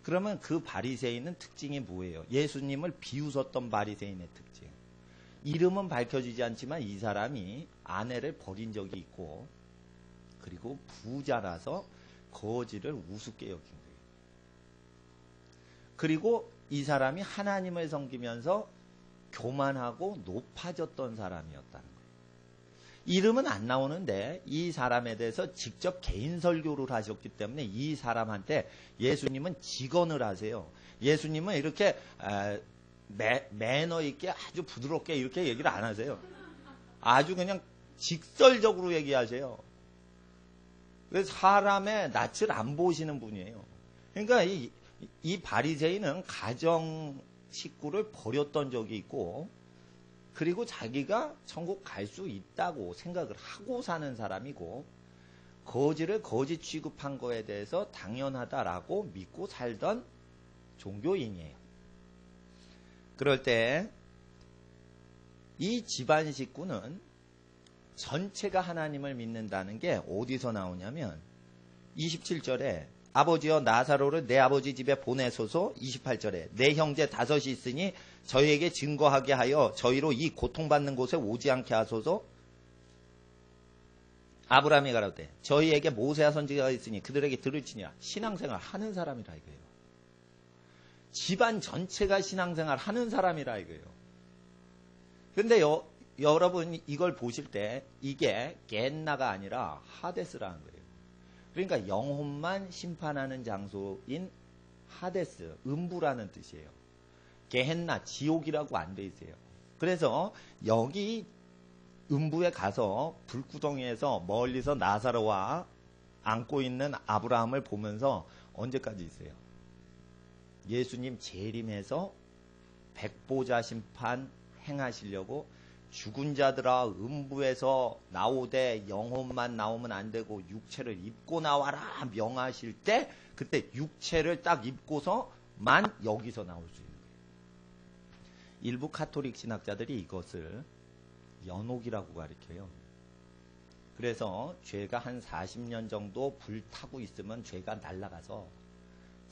Speaker 2: 그러면 그 바리새인은 특징이 뭐예요? 예수님을 비웃었던 바리새인의 특징. 이름은 밝혀지지 않지만 이 사람이 아내를 버린 적이 있고 그리고 부자라서 거지를 우습게 여긴 거예요. 그리고 이 사람이 하나님을 섬기면서 교만하고 높아졌던 사람이었다는 거예요. 이름은 안 나오는데 이 사람에 대해서 직접 개인 설교를 하셨기 때문에 이 사람한테 예수님은 직언을 하세요. 예수님은 이렇게 매너 있게 아주 부드럽게 이렇게 얘기를 안 하세요. 아주 그냥 직설적으로 얘기하세요. 그래서 사람의 낯을 안 보시는 분이에요. 그러니까 이 바리새인은 가정 식구를 버렸던 적이 있고 그리고 자기가 천국 갈 수 있다고 생각을 하고 사는 사람이고 거지를 거지 취급한 거에 대해서 당연하다라고 믿고 살던 종교인이에요. 그럴 때 이 집안 식구는 전체가 하나님을 믿는다는 게 어디서 나오냐면 27절에 아버지여 나사로를 내 아버지 집에 보내소서. 28절에 내 형제 5이 있으니 저희에게 증거하게 하여 저희로 이 고통받는 곳에 오지 않게 하소서. 아브라함이 가로되 저희에게 모세와 선지자가 있으니 그들에게 들을지니라. 신앙생활 하는 사람이라 이거예요. 집안 전체가 신앙생활 하는 사람이라 이거예요. 그런데 여러분 이걸 보실 때 이게 겟나가 아니라 하데스라는 거예요. 그러니까 영혼만 심판하는 장소인 하데스, 음부라는 뜻이에요. 게헨나, 지옥이라고 안 돼 있어요. 그래서 여기 음부에 가서 불구덩이에서 멀리서 나사로와 안고 있는 아브라함을 보면서 언제까지 있어요? 예수님 재림해서 백보자 심판 행하시려고 죽은 자들아 음부에서 나오되 영혼만 나오면 안 되고 육체를 입고 나와라 명하실 때 그때 육체를 딱 입고서만 여기서 나올 수 있는 거예요. 일부 카톨릭 신학자들이 이것을 연옥이라고 가르쳐요. 그래서 죄가 한 40년 정도 불타고 있으면 죄가 날아가서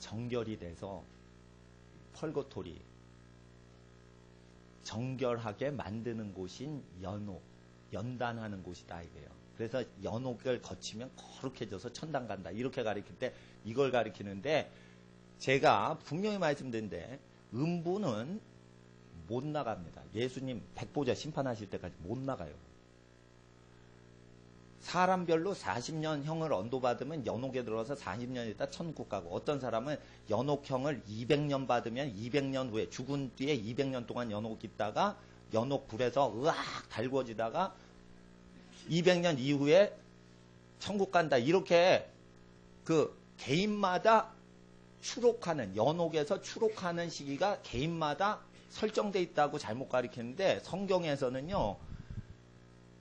Speaker 2: 정결이 돼서 펄거토리 정결하게 만드는 곳인 연옥, 연단하는 곳이다 이거예요. 그래서 연옥을 거치면 거룩해져서 천당 간다 이렇게 가르칠 때 이걸 가르치는데 제가 분명히 말씀드린데 음부는 못 나갑니다. 예수님 백보자 심판하실 때까지 못 나가요. 사람별로 40년 형을 언도받으면 연옥에 들어서 40년 있다 천국 가고 어떤 사람은 연옥형을 200년 받으면 200년 후에 죽은 뒤에 200년 동안 연옥 있다가 연옥 불에서 으악 달궈지다가 200년 이후에 천국 간다 이렇게 그 개인마다 추록하는 연옥에서 추록하는 시기가 개인마다 설정돼 있다고 잘못 가르치는데 성경에서는요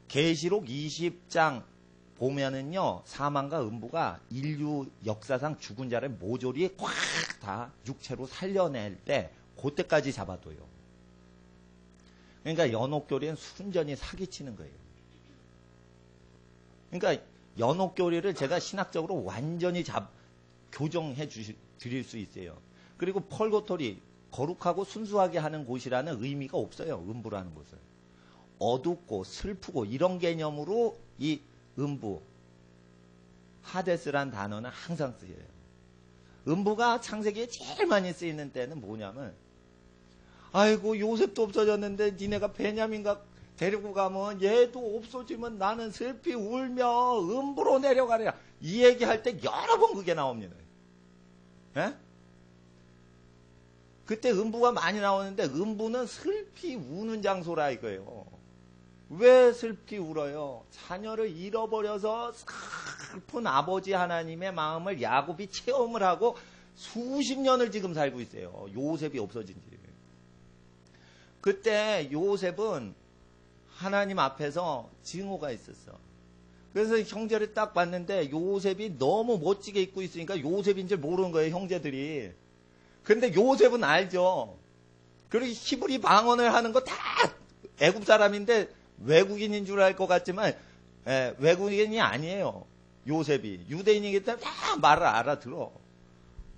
Speaker 2: 계시록 20장 보면은요 사망과 음부가 인류 역사상 죽은 자를 모조리 꽉 다 육체로 살려낼 때 그때까지 잡아둬요. 그러니까 연옥교리는 순전히 사기치는 거예요. 그러니까 연옥교리를 제가 신학적으로 완전히 교정해 드릴 수 있어요. 그리고 펄거토리 거룩하고 순수하게 하는 곳이라는 의미가 없어요. 음부라는 곳은. 어둡고 슬프고 이런 개념으로 이 음부, 하데스란 단어는 항상 쓰여요. 음부가 창세기에 제일 많이 쓰이는 때는 뭐냐면 아이고 요셉도 없어졌는데 니네가 베냐민가 데리고 가면 얘도 없어지면 나는 슬피 울며 음부로 내려가리라. 이 얘기할 때 여러 번 그게 나옵니다. 예? 그때 음부가 많이 나오는데 음부는 슬피 우는 장소라 이거예요. 왜 슬피 울어요? 자녀를 잃어버려서 슬픈 아버지 하나님의 마음을 야곱이 체험을 하고 수십 년을 지금 살고 있어요. 요셉이 없어진 지. 그때 요셉은 하나님 앞에서 증오가 있었어. 그래서 형제를 딱 봤는데 요셉이 너무 멋지게 입고 있으니까 요셉인 줄 모르는 거예요, 형제들이. 근데 요셉은 알죠. 그리고 히브리 방언을 하는 거 다 애굽 사람인데 외국인인 줄 알 것 같지만 외국인이 아니에요. 요셉이. 유대인이기 때문에 다 말을 알아들어.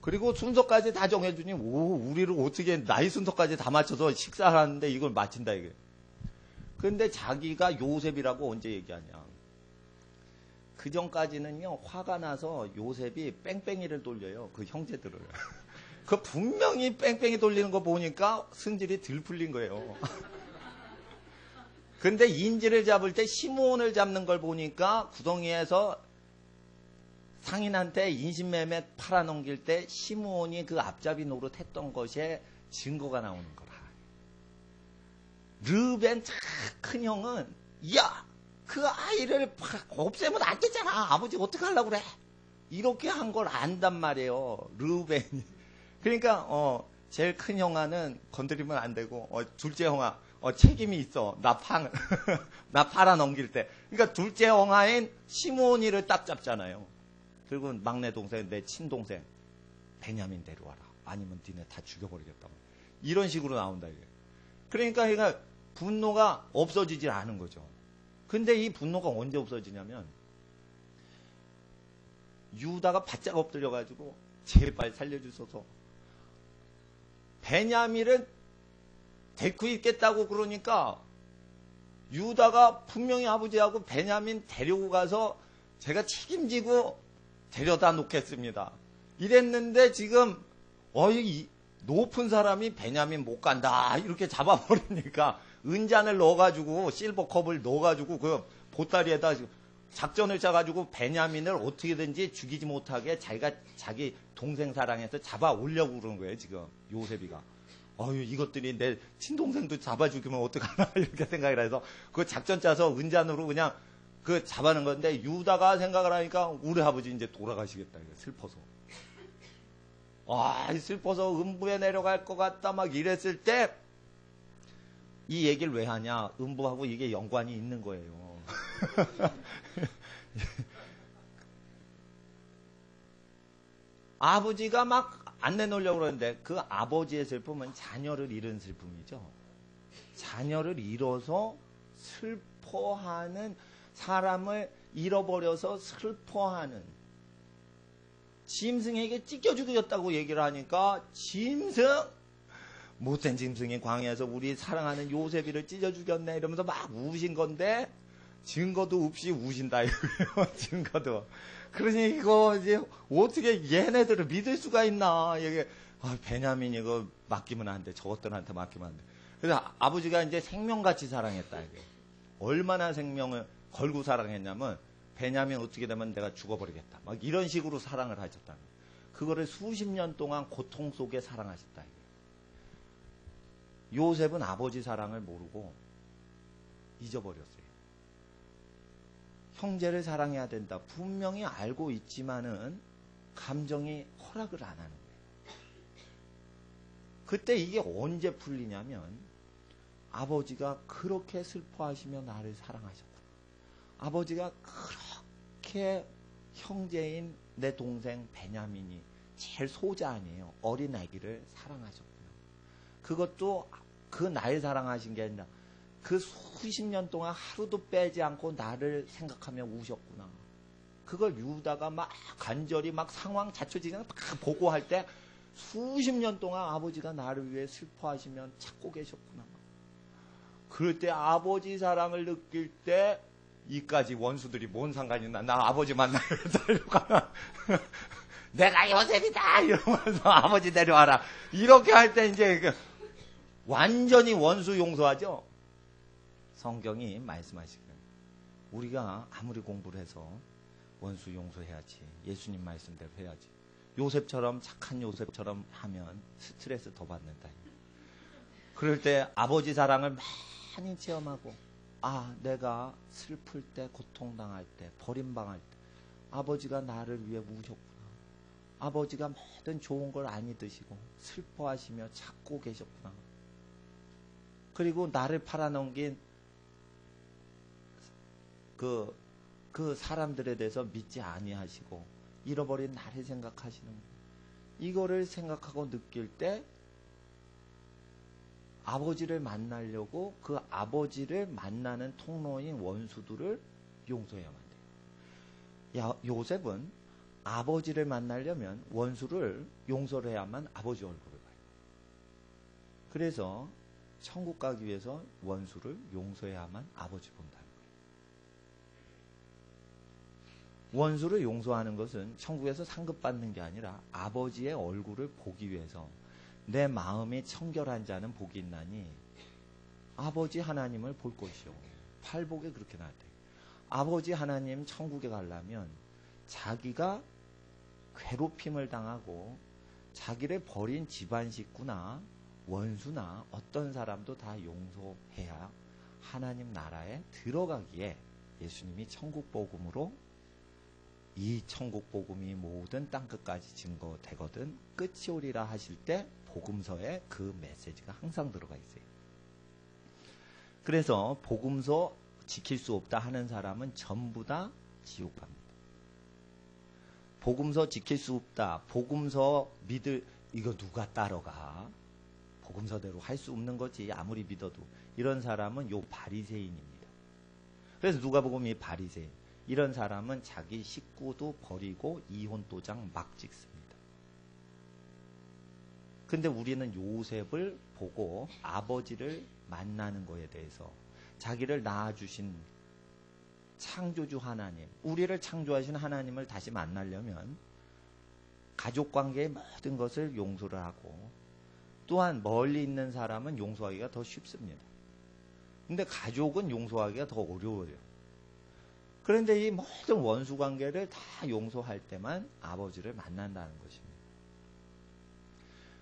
Speaker 2: 그리고 순서까지 다 정해주니 우리를 어떻게 나이 순서까지 다 맞춰서 식사하는데 이걸 마친다 이게. 근데 자기가 요셉이라고 언제 얘기하냐. 그 전까지는요, 화가 나서 요셉이 뺑뺑이를 돌려요. 그 형제들을. 그 분명히 뺑뺑이 돌리는 거 보니까 승질이 들 풀린 거예요. 근데 인질을 잡을 때 시므온을 잡는 걸 보니까 구덩이에서 상인한테 인신매매 팔아넘길 때 시므온이 그 앞잡이 노릇했던 것에 증거가 나오는 거라. 르벤 큰 형은 야, 그 아이를 없애면 안 되잖아. 아버지 어떻게 하려고 그래? 이렇게 한 걸 안단 말이에요. 르벤이. 그러니까 제일 큰 형아는 건드리면 안 되고 둘째 형아 책임이 있어. 나 팔아 넘길 때. 그러니까 둘째 형아인 시므온이를 딱 잡잖아요. 그리고 막내 동생, 내 친동생 베냐민 데려와라. 아니면 니네 다 죽여버리겠다. 이런 식으로 나온다 이게. 그러니까 분노가 없어지질 않은 거죠. 근데 이 분노가 언제 없어지냐면 유다가 바짝 엎드려가지고 제발 살려주소서. 베냐민을 데리고 있겠다고 그러니까 유다가 분명히 아버지하고 베냐민 데리고 가서 제가 책임지고 데려다 놓겠습니다. 이랬는데 지금 이 높은 사람이 베냐민 못 간다 이렇게 잡아버리니까 은잔을 넣어가지고 실버컵을 넣어가지고 그 보따리에다 작전을 짜가지고 베냐민을 어떻게든지 죽이지 못하게 자기 동생 사랑해서 잡아 오려고 그러는 거예요 지금 요셉이가. 이것들이 내 친동생도 잡아 죽이면 어떡하나 이렇게 생각을 해서 그 작전 짜서 은잔으로 그냥 그 잡아는 건데 유다가 생각을 하니까 우리 아버지 이제 돌아가시겠다 이거 슬퍼서. 슬퍼서 음부에 내려갈 것 같다 막 이랬을 때 이 얘기를 왜 하냐. 음부하고 이게 연관이 있는 거예요. 아버지가 막 안 내놓으려고 그러는데 그 아버지의 슬픔은 자녀를 잃은 슬픔이죠. 자녀를 잃어서 슬퍼하는 사람을 잃어버려서 슬퍼하는 짐승에게 찢겨 죽였다고 얘기를 하니까 못된 짐승이 광야에서 우리 사랑하는 요셉이를 찢어 죽였네 이러면서 막 우신 건데 증거도 없이 우신다 이거예요. 증거도. 그러니 이거 이제 어떻게 얘네들을 믿을 수가 있나. 이게 베냐민 이거 맡기면 안 돼. 저것들한테 맡기면 안 돼. 그래서 아버지가 이제 생명같이 사랑했다 이게. 얼마나 생명을 걸고 사랑했냐면 베냐민 어떻게 되면 내가 죽어버리겠다. 막 이런 식으로 사랑을 하셨다. 그거를 수십 년 동안 고통 속에 사랑하셨다 이게. 요셉은 아버지 사랑을 모르고 잊어버렸어요. 형제를 사랑해야 된다. 분명히 알고 있지만은 감정이 허락을 안 하는 거예요. 그때 이게 언제 풀리냐면 아버지가 그렇게 슬퍼하시며 나를 사랑하셨다. 아버지가 그렇게 형제인 내 동생 베냐민이 제일 소자 아니에요. 어린 아기를 사랑하셨구나. 그것도 그 나를 사랑하신 게 아니라 그 수십 년 동안 하루도 빼지 않고 나를 생각하며 우셨구나. 그걸 유다가 막 간절히 막 상황 자초지경 막 보고할 때 수십 년 동안 아버지가 나를 위해 슬퍼하시면 찾고 계셨구나. 그럴 때 아버지 사랑을 느낄 때 이까지 원수들이 뭔 상관이 있나. 나 아버지 만나러 달려가나. 내가 요셉이다 이러면서 아버지 데려와라. 이렇게 할 때 이제 완전히 원수 용서하죠. 성경이 말씀하시거든요. 우리가 아무리 공부를 해서 원수 용서해야지. 예수님 말씀대로 해야지. 요셉처럼 착한 요셉처럼 하면 스트레스 더 받는다. 그럴 때 아버지 사랑을 많이 체험하고 내가 슬플 때, 고통당할 때, 버림당할 때 아버지가 나를 위해 우셨구나. 아버지가 모든 좋은 걸 안 잊으시고 슬퍼하시며 찾고 계셨구나. 그리고 나를 팔아넘긴 그 사람들에 대해서 믿지 아니하시고 잃어버린 나를 생각하시는 거예요. 이거를 생각하고 느낄 때 아버지를 만나려고 그 아버지를 만나는 통로인 원수들을 용서해야만 돼요. 요셉은 아버지를 만나려면 원수를 용서를 해야만 아버지 얼굴을 봐요. 그래서 천국 가기 위해서 원수를 용서해야만 아버지 본다는 거예요. 원수를 용서하는 것은 천국에서 상급받는 게 아니라 아버지의 얼굴을 보기 위해서 내 마음이 청결한 자는 복이 있나니 아버지 하나님을 볼 것이요. 팔복에 그렇게 나왔대요. 아버지 하나님 천국에 가려면 자기가 괴롭힘을 당하고 자기를 버린 집안 식구나 원수나 어떤 사람도 다 용서해야 하나님 나라에 들어가기에 예수님이 천국 복음으로 이 천국 복음이 모든 땅끝까지 증거되거든 끝이 오리라 하실 때 복음서에 그 메시지가 항상 들어가 있어요. 그래서 복음서 지킬 수 없다 하는 사람은 전부 다 지옥 갑니다. 복음서 지킬 수 없다. 복음서 이거 누가 따라가? 복음서대로 할 수 없는 거지. 아무리 믿어도. 이런 사람은 요 바리새인입니다. 그래서 누가복음이 바리새인. 이런 사람은 자기 식구도 버리고 이혼 도장 막 찍습니다. 근데 우리는 요셉을 보고 아버지를 만나는 거에 대해서 자기를 낳아주신 창조주 하나님, 우리를 창조하신 하나님을 다시 만나려면 가족관계의 모든 것을 용서를 하고 또한 멀리 있는 사람은 용서하기가 더 쉽습니다. 근데 가족은 용서하기가 더 어려워요. 그런데 이 모든 원수관계를 다 용서할 때만 아버지를 만난다는 것입니다.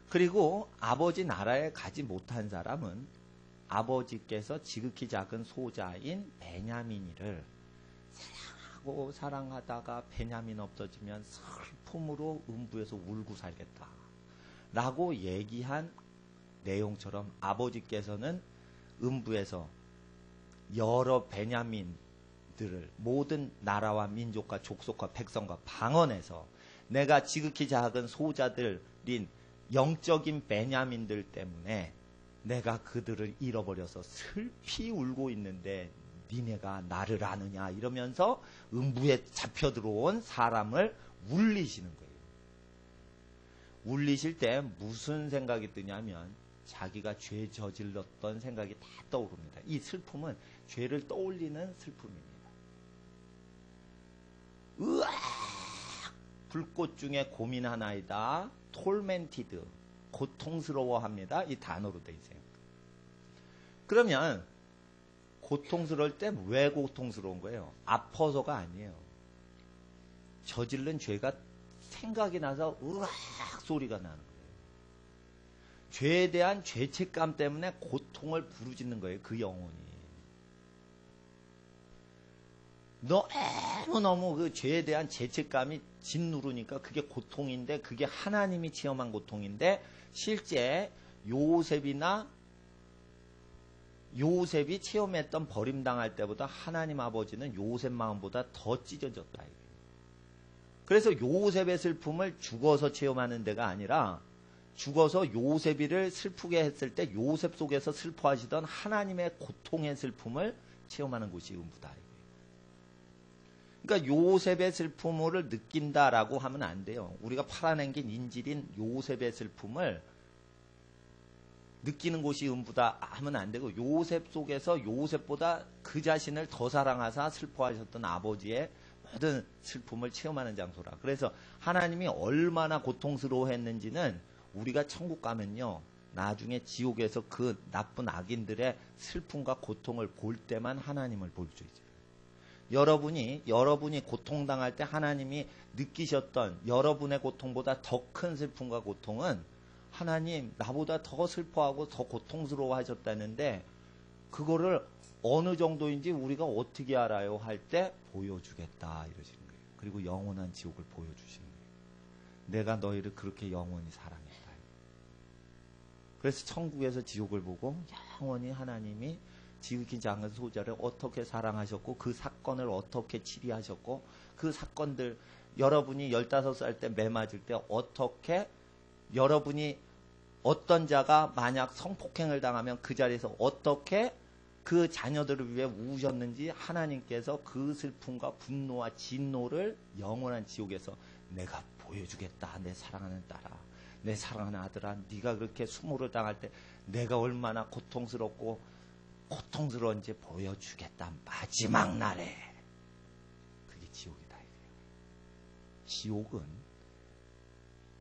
Speaker 2: 그리고 아버지 나라에 가지 못한 사람은 아버지께서 지극히 작은 소자인 베냐민이를 사랑하다가 베냐민 없어지면 슬픔으로 음부에서 울고 살겠다 라고 얘기한 내용처럼 아버지께서는 음부에서 여러 베냐민들을 모든 나라와 민족과 족속과 백성과 방언에서 내가 지극히 작은 소자들인 영적인 베냐민들 때문에 내가 그들을 잃어버려서 슬피 울고 있는데 니네가 나를 아느냐 이러면서 음부에 잡혀 들어온 사람을 울리시는 거예요. 울리실 때 무슨 생각이 드냐면 자기가 죄 저질렀던 생각이 다 떠오릅니다. 이 슬픔은 죄를 떠올리는 슬픔입니다. 으악! 불꽃 중에 고민하나이다. 톨멘티드. 고통스러워합니다. 이 단어로 되어 있어요. 그러면 고통스러울 때 왜 고통스러운 거예요? 아파서가 아니에요. 저지른 죄가 생각이 나서 으악 소리가 나는 거예요. 죄에 대한 죄책감 때문에 고통을 부르짖는 거예요. 그 영혼이. 너무너무 그 죄에 대한 죄책감이 짓누르니까 그게 고통인데 그게 하나님이 체험한 고통인데 실제 요셉이 체험했던 버림당할 때보다 하나님 아버지는 요셉 마음보다 더 찢어졌다. 그래서 요셉의 슬픔을 죽어서 체험하는 데가 아니라 죽어서 요셉이를 슬프게 했을 때 요셉 속에서 슬퍼하시던 하나님의 고통의 슬픔을 체험하는 곳이 음부다. 그러니까 요셉의 슬픔을 느낀다라고 하면 안 돼요. 우리가 팔아넘긴 인질인 요셉의 슬픔을 느끼는 곳이 음부다 하면 안 되고 요셉 속에서 요셉보다 그 자신을 더 사랑하사 슬퍼하셨던 아버지의 모든 슬픔을 체험하는 장소라. 그래서 하나님이 얼마나 고통스러워했는지는 우리가 천국 가면요. 나중에 지옥에서 그 나쁜 악인들의 슬픔과 고통을 볼 때만 하나님을 볼 수 있어요. 여러분이 고통당할 때 하나님이 느끼셨던 여러분의 고통보다 더 큰 슬픔과 고통은 하나님 나보다 더 슬퍼하고 더 고통스러워 하셨다는데 그거를 어느 정도인지 우리가 어떻게 알아요? 할 때 보여주겠다 이러시는 거예요. 그리고 영원한 지옥을 보여주시는 거예요. 내가 너희를 그렇게 영원히 사랑했다. 그래서 천국에서 지옥을 보고 영원히 하나님이 지극히 작은 소자를 어떻게 사랑하셨고 그 사건을 어떻게 치리하셨고 그 사건들 여러분이 15살 때 매 맞을 때 어떻게 여러분이 어떤 자가 만약 성폭행을 당하면 그 자리에서 어떻게 그 자녀들을 위해 우셨는지 하나님께서 그 슬픔과 분노와 진노를 영원한 지옥에서 내가 보여주겠다. 내 사랑하는 딸아, 내 사랑하는 아들아, 네가 그렇게 수모를 당할 때 내가 얼마나 고통스러운지 보여주겠다. 마지막 날에. 그게 지옥이다. 지옥은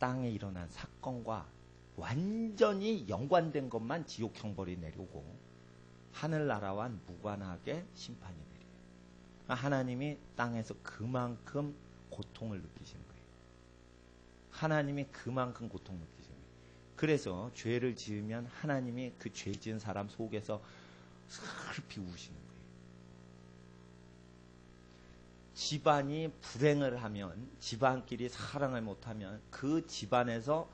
Speaker 2: 땅에 일어난 사건과 완전히 연관된 것만 지옥 형벌이 내려오고 하늘나라와는 무관하게 심판이 내려요. 하나님이 땅에서 그만큼 고통을 느끼시는 거예요. 하나님이 그만큼 고통을 느끼시는 거예요. 그래서 죄를 지으면 하나님이 그 죄 지은 사람 속에서 슬피 우시는 거예요. 집안이 불행을 하면, 집안끼리 사랑을 못하면 그 집안에서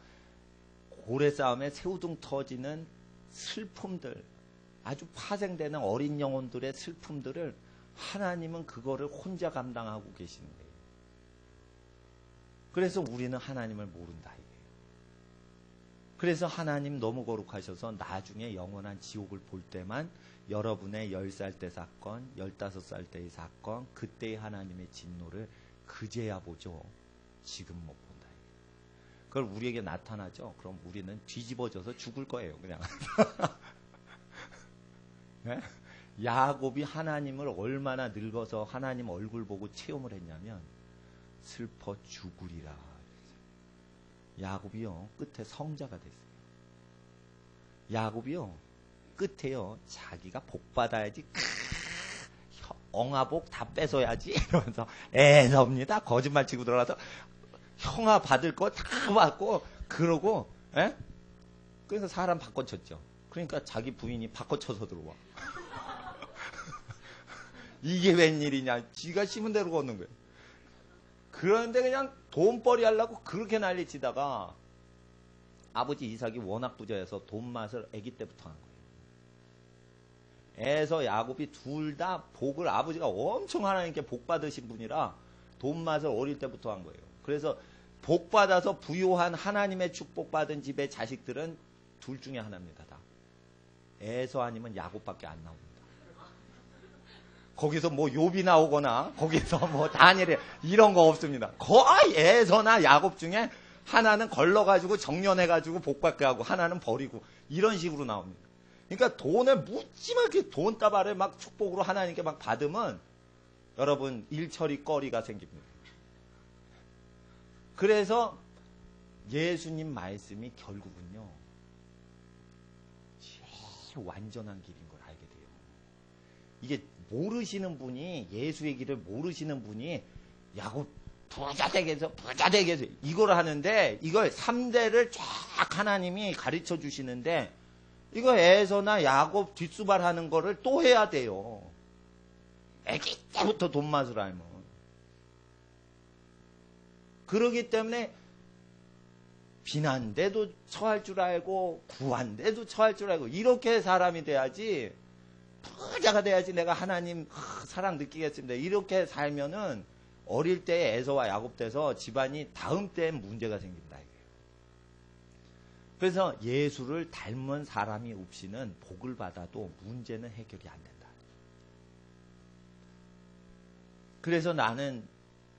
Speaker 2: 고래 싸움에 새우등 터지는 슬픔들, 아주 파생되는 어린 영혼들의 슬픔들을 하나님은 그거를 혼자 감당하고 계시는 거예요. 그래서 우리는 하나님을 모른다 이거예요. 그래서 하나님 너무 거룩하셔서 나중에 영원한 지옥을 볼 때만 여러분의 10살 때 사건, 15살 때의 사건, 그때의 하나님의 진노를 그제야 보죠. 지금 못 본다. 그걸 우리에게 나타나죠. 그럼 우리는 뒤집어져서 죽을 거예요. 그냥. 네? 야곱이 하나님을 얼마나 늙어서 하나님 얼굴 보고 체험을 했냐면 슬퍼 죽으리라. 야곱이요 끝에 성자가 됐어요. 야곱이요 끝에요 자기가 복 받아야지 엉아복 다 뺏어야지 이러면서 애섭니다. 거짓말 치고 들어가서 형아 받을 거 다 받고 그러고 에? 그래서 사람 바꿔쳤죠. 그러니까 자기 부인이 바꿔쳐서 들어와. 이게 웬일이냐. 지가 심은 대로 걷는 거예요. 그런데 그냥 돈벌이 하려고 그렇게 난리치다가 아버지 이삭이 워낙 부자여서 돈 맛을 아기 때부터 한 거예요. 애서 야곱이 둘 다 복을 아버지가 엄청 하나님께 복 받으신 분이라 돈 맛을 어릴 때부터 한 거예요. 그래서 복 받아서 부유한 하나님의 축복 받은 집의 자식들은 둘 중에 하나입니다. 다. 에서 아니면 야곱밖에 안 나옵니다. 거기서 뭐 욥이 나오거나 거기서 뭐 다니엘 이런 거 없습니다. 거의 에서나 야곱 중에 하나는 걸러가지고 정년해가지고 복받게 하고 하나는 버리고 이런 식으로 나옵니다. 그러니까 돈을 묻지막이 돈다발을 막 축복으로 하나님께 막 받으면 여러분 일처리 거리가 생깁니다. 그래서 예수님 말씀이 결국은요 제일 완전한 길인 걸 알게 돼요. 이게 모르시는 분이 예수의 길을 모르시는 분이 야곱 부자 되게 해서 이걸 하는데 이걸 3대를 쫙 하나님이 가르쳐 주시는데 이거 에서나 야곱 뒷수발 하는 거를 또 해야 돼요. 애기 때부터 돈 맛을 알면. 그러기 때문에 비난대도 처할 줄 알고 구한대도 처할 줄 알고 이렇게 사람이 돼야지 부자가 돼야지 내가 하나님 사랑 느끼겠습니다. 이렇게 살면은 어릴 때 에서와 야곱 돼서 집안이 다음 때엔 문제가 생긴다. 그래서 예수를 닮은 사람이 없이는 복을 받아도 문제는 해결이 안 된다. 그래서 나는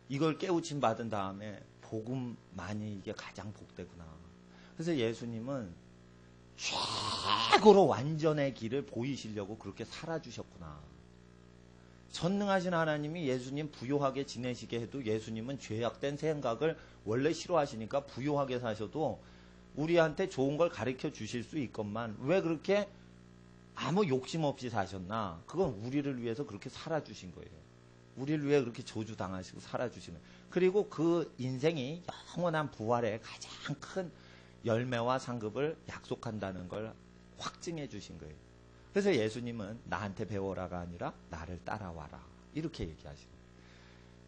Speaker 2: 이걸 깨우침 받은 다음에 복음만이 이게 가장 복되구나. 그래서 예수님은 최고로 완전의 길을 보이시려고 그렇게 살아주셨구나. 전능하신 하나님이 예수님 부요하게 지내시게 해도 예수님은 죄악된 생각을 원래 싫어하시니까 부요하게 사셔도 우리한테 좋은 걸 가르쳐 주실 수 있건만 왜 그렇게 아무 욕심 없이 사셨나? 그건 우리를 위해서 그렇게 살아주신 거예요. 우리를 위해 그렇게 저주당하시고 살아주시는. 그리고 그 인생이 영원한 부활의 가장 큰 열매와 상급을 약속한다는 걸 확증해 주신 거예요. 그래서 예수님은 나한테 배워라가 아니라 나를 따라와라. 이렇게 얘기하시는 거예요.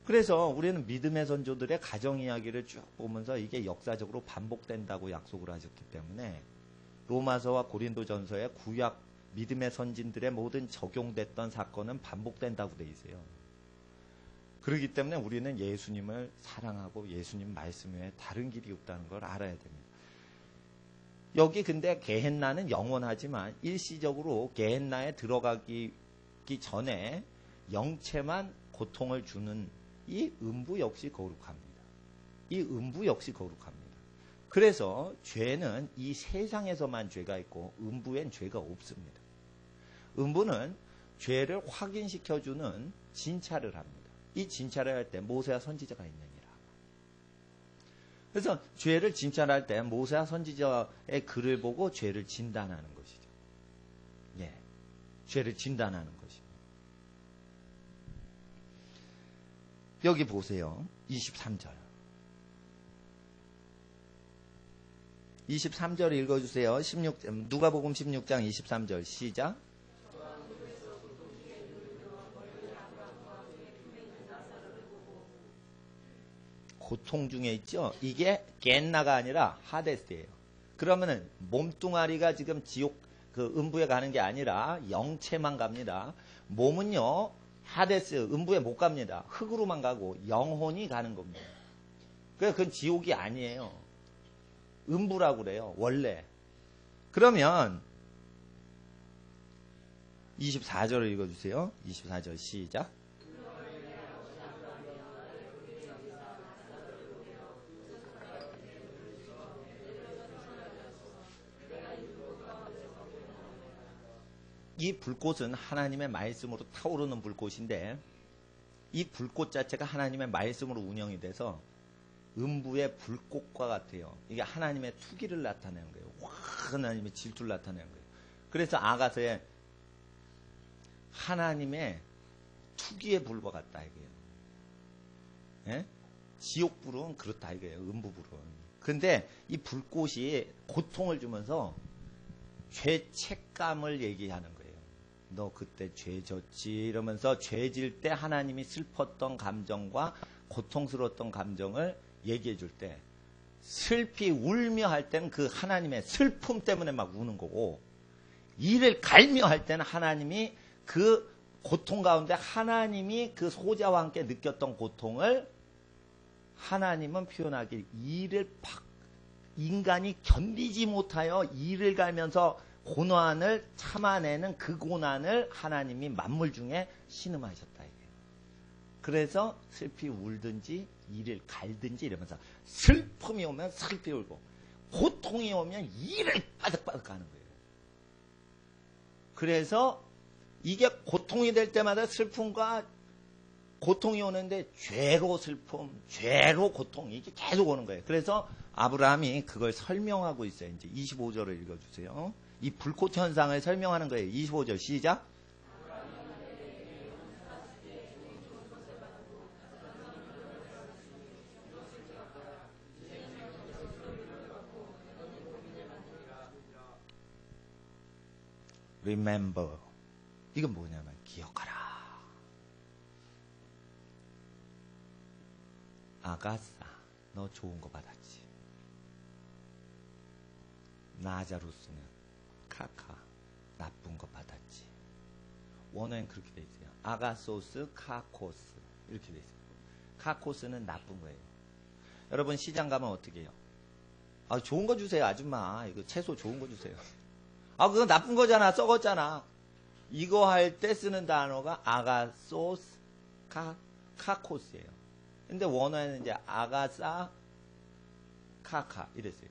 Speaker 2: 그래서 우리는 믿음의 선조들의 가정 이야기를 쭉 보면서 이게 역사적으로 반복된다고 약속을 하셨기 때문에 로마서와 고린도전서의 구약 믿음의 선진들의 모든 적용됐던 사건은 반복된다고 돼 있어요. 그렇기 때문에 우리는 예수님을 사랑하고 예수님 말씀 외에 다른 길이 없다는 걸 알아야 됩니다. 여기 근데 게헨나는 영원하지만 일시적으로 게헨나에 들어가기 전에 영체만 고통을 주는 이 음부 역시 거룩합니다. 이 음부 역시 거룩합니다. 그래서 죄는 이 세상에서만 죄가 있고 음부엔 죄가 없습니다. 음부는 죄를 확인시켜주는 진찰을 합니다. 이 진찰을 할 때 모세와 선지자가 있느니라. 그래서 죄를 진찰할 때 모세와 선지자의 글을 보고 죄를 진단하는 것이죠. 예, 죄를 진단하는 것입니다. 여기 보세요. 23절. 23절 읽어주세요. 누가복음 16장 23절 시작. 고통 중에 있죠. 이게 겐나가 아니라 하데스예요. 그러면은 몸뚱아리가 지금 지옥 그 음부에 가는 게 아니라 영체만 갑니다. 몸은요 하데스 음부에 못 갑니다. 흙으로만 가고 영혼이 가는 겁니다. 그래서 그건 지옥이 아니에요. 음부라고 그래요. 원래. 그러면 24절을 읽어주세요. 24절 시작. 이 불꽃은 하나님의 말씀으로 타오르는 불꽃인데 이 불꽃 자체가 하나님의 말씀으로 운영이 돼서 음부의 불꽃과 같아요. 이게 하나님의 투기를 나타내는 거예요. 하나님의 질투를 나타내는 거예요. 그래서 아가서에 하나님의 투기의 불과 같다 이거예요. 예? 지옥불은 그렇다 이거예요. 음부불은. 근데 이 불꽃이 고통을 주면서 죄책감을 얘기하는 거예요. 너 그때 죄 졌지 이러면서 죄 질 때 하나님이 슬펐던 감정과 고통스러웠던 감정을 얘기해 줄 때 슬피 울며 할 때는 그 하나님의 슬픔 때문에 막 우는 거고 이를 갈며 할 때는 하나님이 그 고통 가운데 하나님이 그 소자와 함께 느꼈던 고통을 하나님은 표현하길 이를 인간이 견디지 못하여 이를 갈면서 고난을 참아내는 그 고난을 하나님이 만물 중에 신음하셨다 이게요. 그래서 슬피 울든지 이를 갈든지 이러면서 슬픔이 오면 슬피 울고 고통이 오면 이를 빠득빠득 가는 거예요. 그래서 이게 고통이 될 때마다 슬픔과 고통이 오는데 죄로 슬픔, 죄로 고통 이게 계속 오는 거예요. 그래서 아브라함이 그걸 설명하고 있어요. 이제 25절을 읽어주세요. 이 불꽃 현상을 설명하는 거예요. 25절 시작. Remember. 이건 뭐냐면 기억하라. 아가사, 너 좋은 거 받았지. 나자루스는 카카, 나쁜 거 받았지. 원어엔 그렇게 돼 있어요. 아가소스, 카코스 이렇게 돼 있어요. 카코스는 나쁜 거예요. 여러분 시장 가면 어떻게 해요? 아, 좋은 거 주세요, 아줌마. 이거 채소 좋은 거 주세요. 아, 그거 나쁜 거잖아, 썩었잖아. 이거 할 때 쓰는 단어가 아가소스, 카코스예요. 근데 원어에는 이제 아가사, 카카 이랬어요.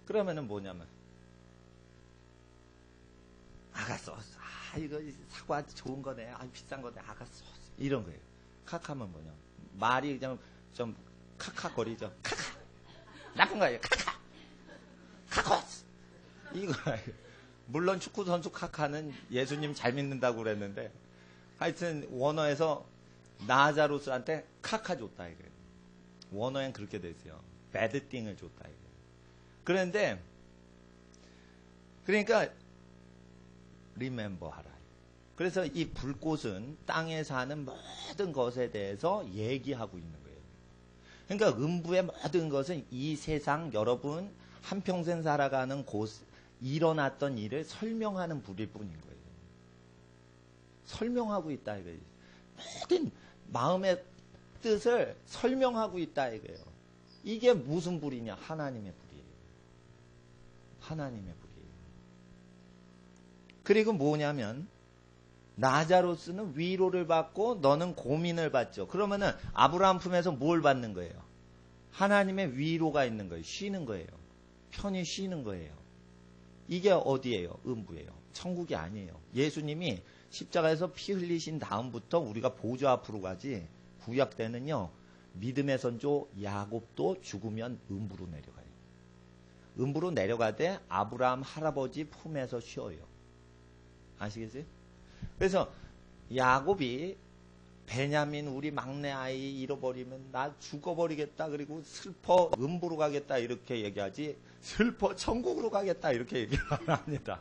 Speaker 2: 그러면은 뭐냐면 아가소스, 아 이거 사과 좋은 거네, 아 비싼 거네, 아가소스 이런 거예요. 카카면 뭐냐, 말이 그냥 좀 카카거리죠. 카카, 나쁜 거예요. 카카, 카코스 이거. 물론 축구 선수 카카는 예수님 잘 믿는다고 그랬는데 하여튼 원어에서 나자로스한테 카카 줬다 이거예요. 원어엔 그렇게 돼 있어요. 배드 띵을 줬다 이거예요. 그런데 그러니까 remember 하라. 그래서 이 불꽃은 땅에 사는 모든 것에 대해서 얘기하고 있는 거예요. 그러니까 음부의 모든 것은 이 세상 여러분 한평생 살아가는 곳 일어났던 일을 설명하는 불일 뿐인 거예요. 설명하고 있다 이거예요. 모든 마음의 뜻을 설명하고 있다 이거예요. 이게 무슨 불이냐? 하나님의 불이에요. 하나님의 불이에요. 그리고 뭐냐면 나자로스는 위로를 받고 너는 고민을 받죠. 그러면은 아브라함 품에서 뭘 받는 거예요? 하나님의 위로가 있는 거예요. 쉬는 거예요. 편히 쉬는 거예요. 이게 어디예요? 음부예요. 천국이 아니에요. 예수님이 십자가에서 피 흘리신 다음부터 우리가 보좌 앞으로 가지, 구약 때는요 믿음의 선조 야곱도 죽으면 음부로 내려가요. 음부로 내려가되 아브라함 할아버지 품에서 쉬어요. 아시겠어요? 그래서 야곱이 베냐민 우리 막내 아이 잃어버리면 나 죽어버리겠다, 그리고 슬퍼 음부로 가겠다 이렇게 얘기하지, 슬퍼 천국으로 가겠다 이렇게 얘기하면 합니다.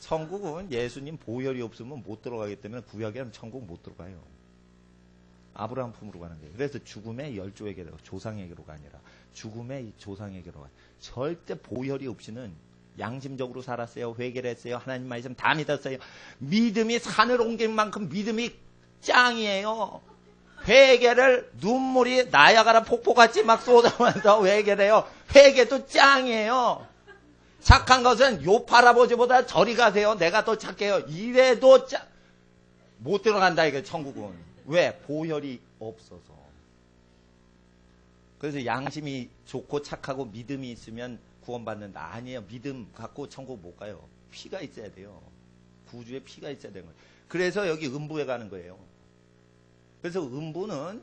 Speaker 2: 천국은 예수님 보혈이 없으면 못 들어가기 때문에 구약에는 천국 못 들어가요. 아브라함 품으로 가는 거예요. 그래서 죽음의 열조에게로, 조상에게로가 아니라 죽음의 조상에게로 가요. 절대 보혈이 없이는 양심적으로 살았어요. 회개를 했어요. 하나님 말씀 다 믿었어요. 믿음이 산을 옮길 만큼 믿음이 짱이에요. 회개를 눈물이 나야가라 폭포같이 막 쏟아면서 회개를 해요. 회개도 짱이에요. 착한 것은 욥 할아버지보다 저리 가세요. 내가 더 착해요. 이래도 못 들어간다 이거 천국은. 왜? 보혈이 없어서. 그래서 양심이 좋고 착하고 믿음이 있으면 구원받는다. 아니에요. 믿음 갖고 천국 못 가요. 피가 있어야 돼요. 구주에 피가 있어야 되는 거예요. 그래서 여기 음부에 가는 거예요. 그래서 음부는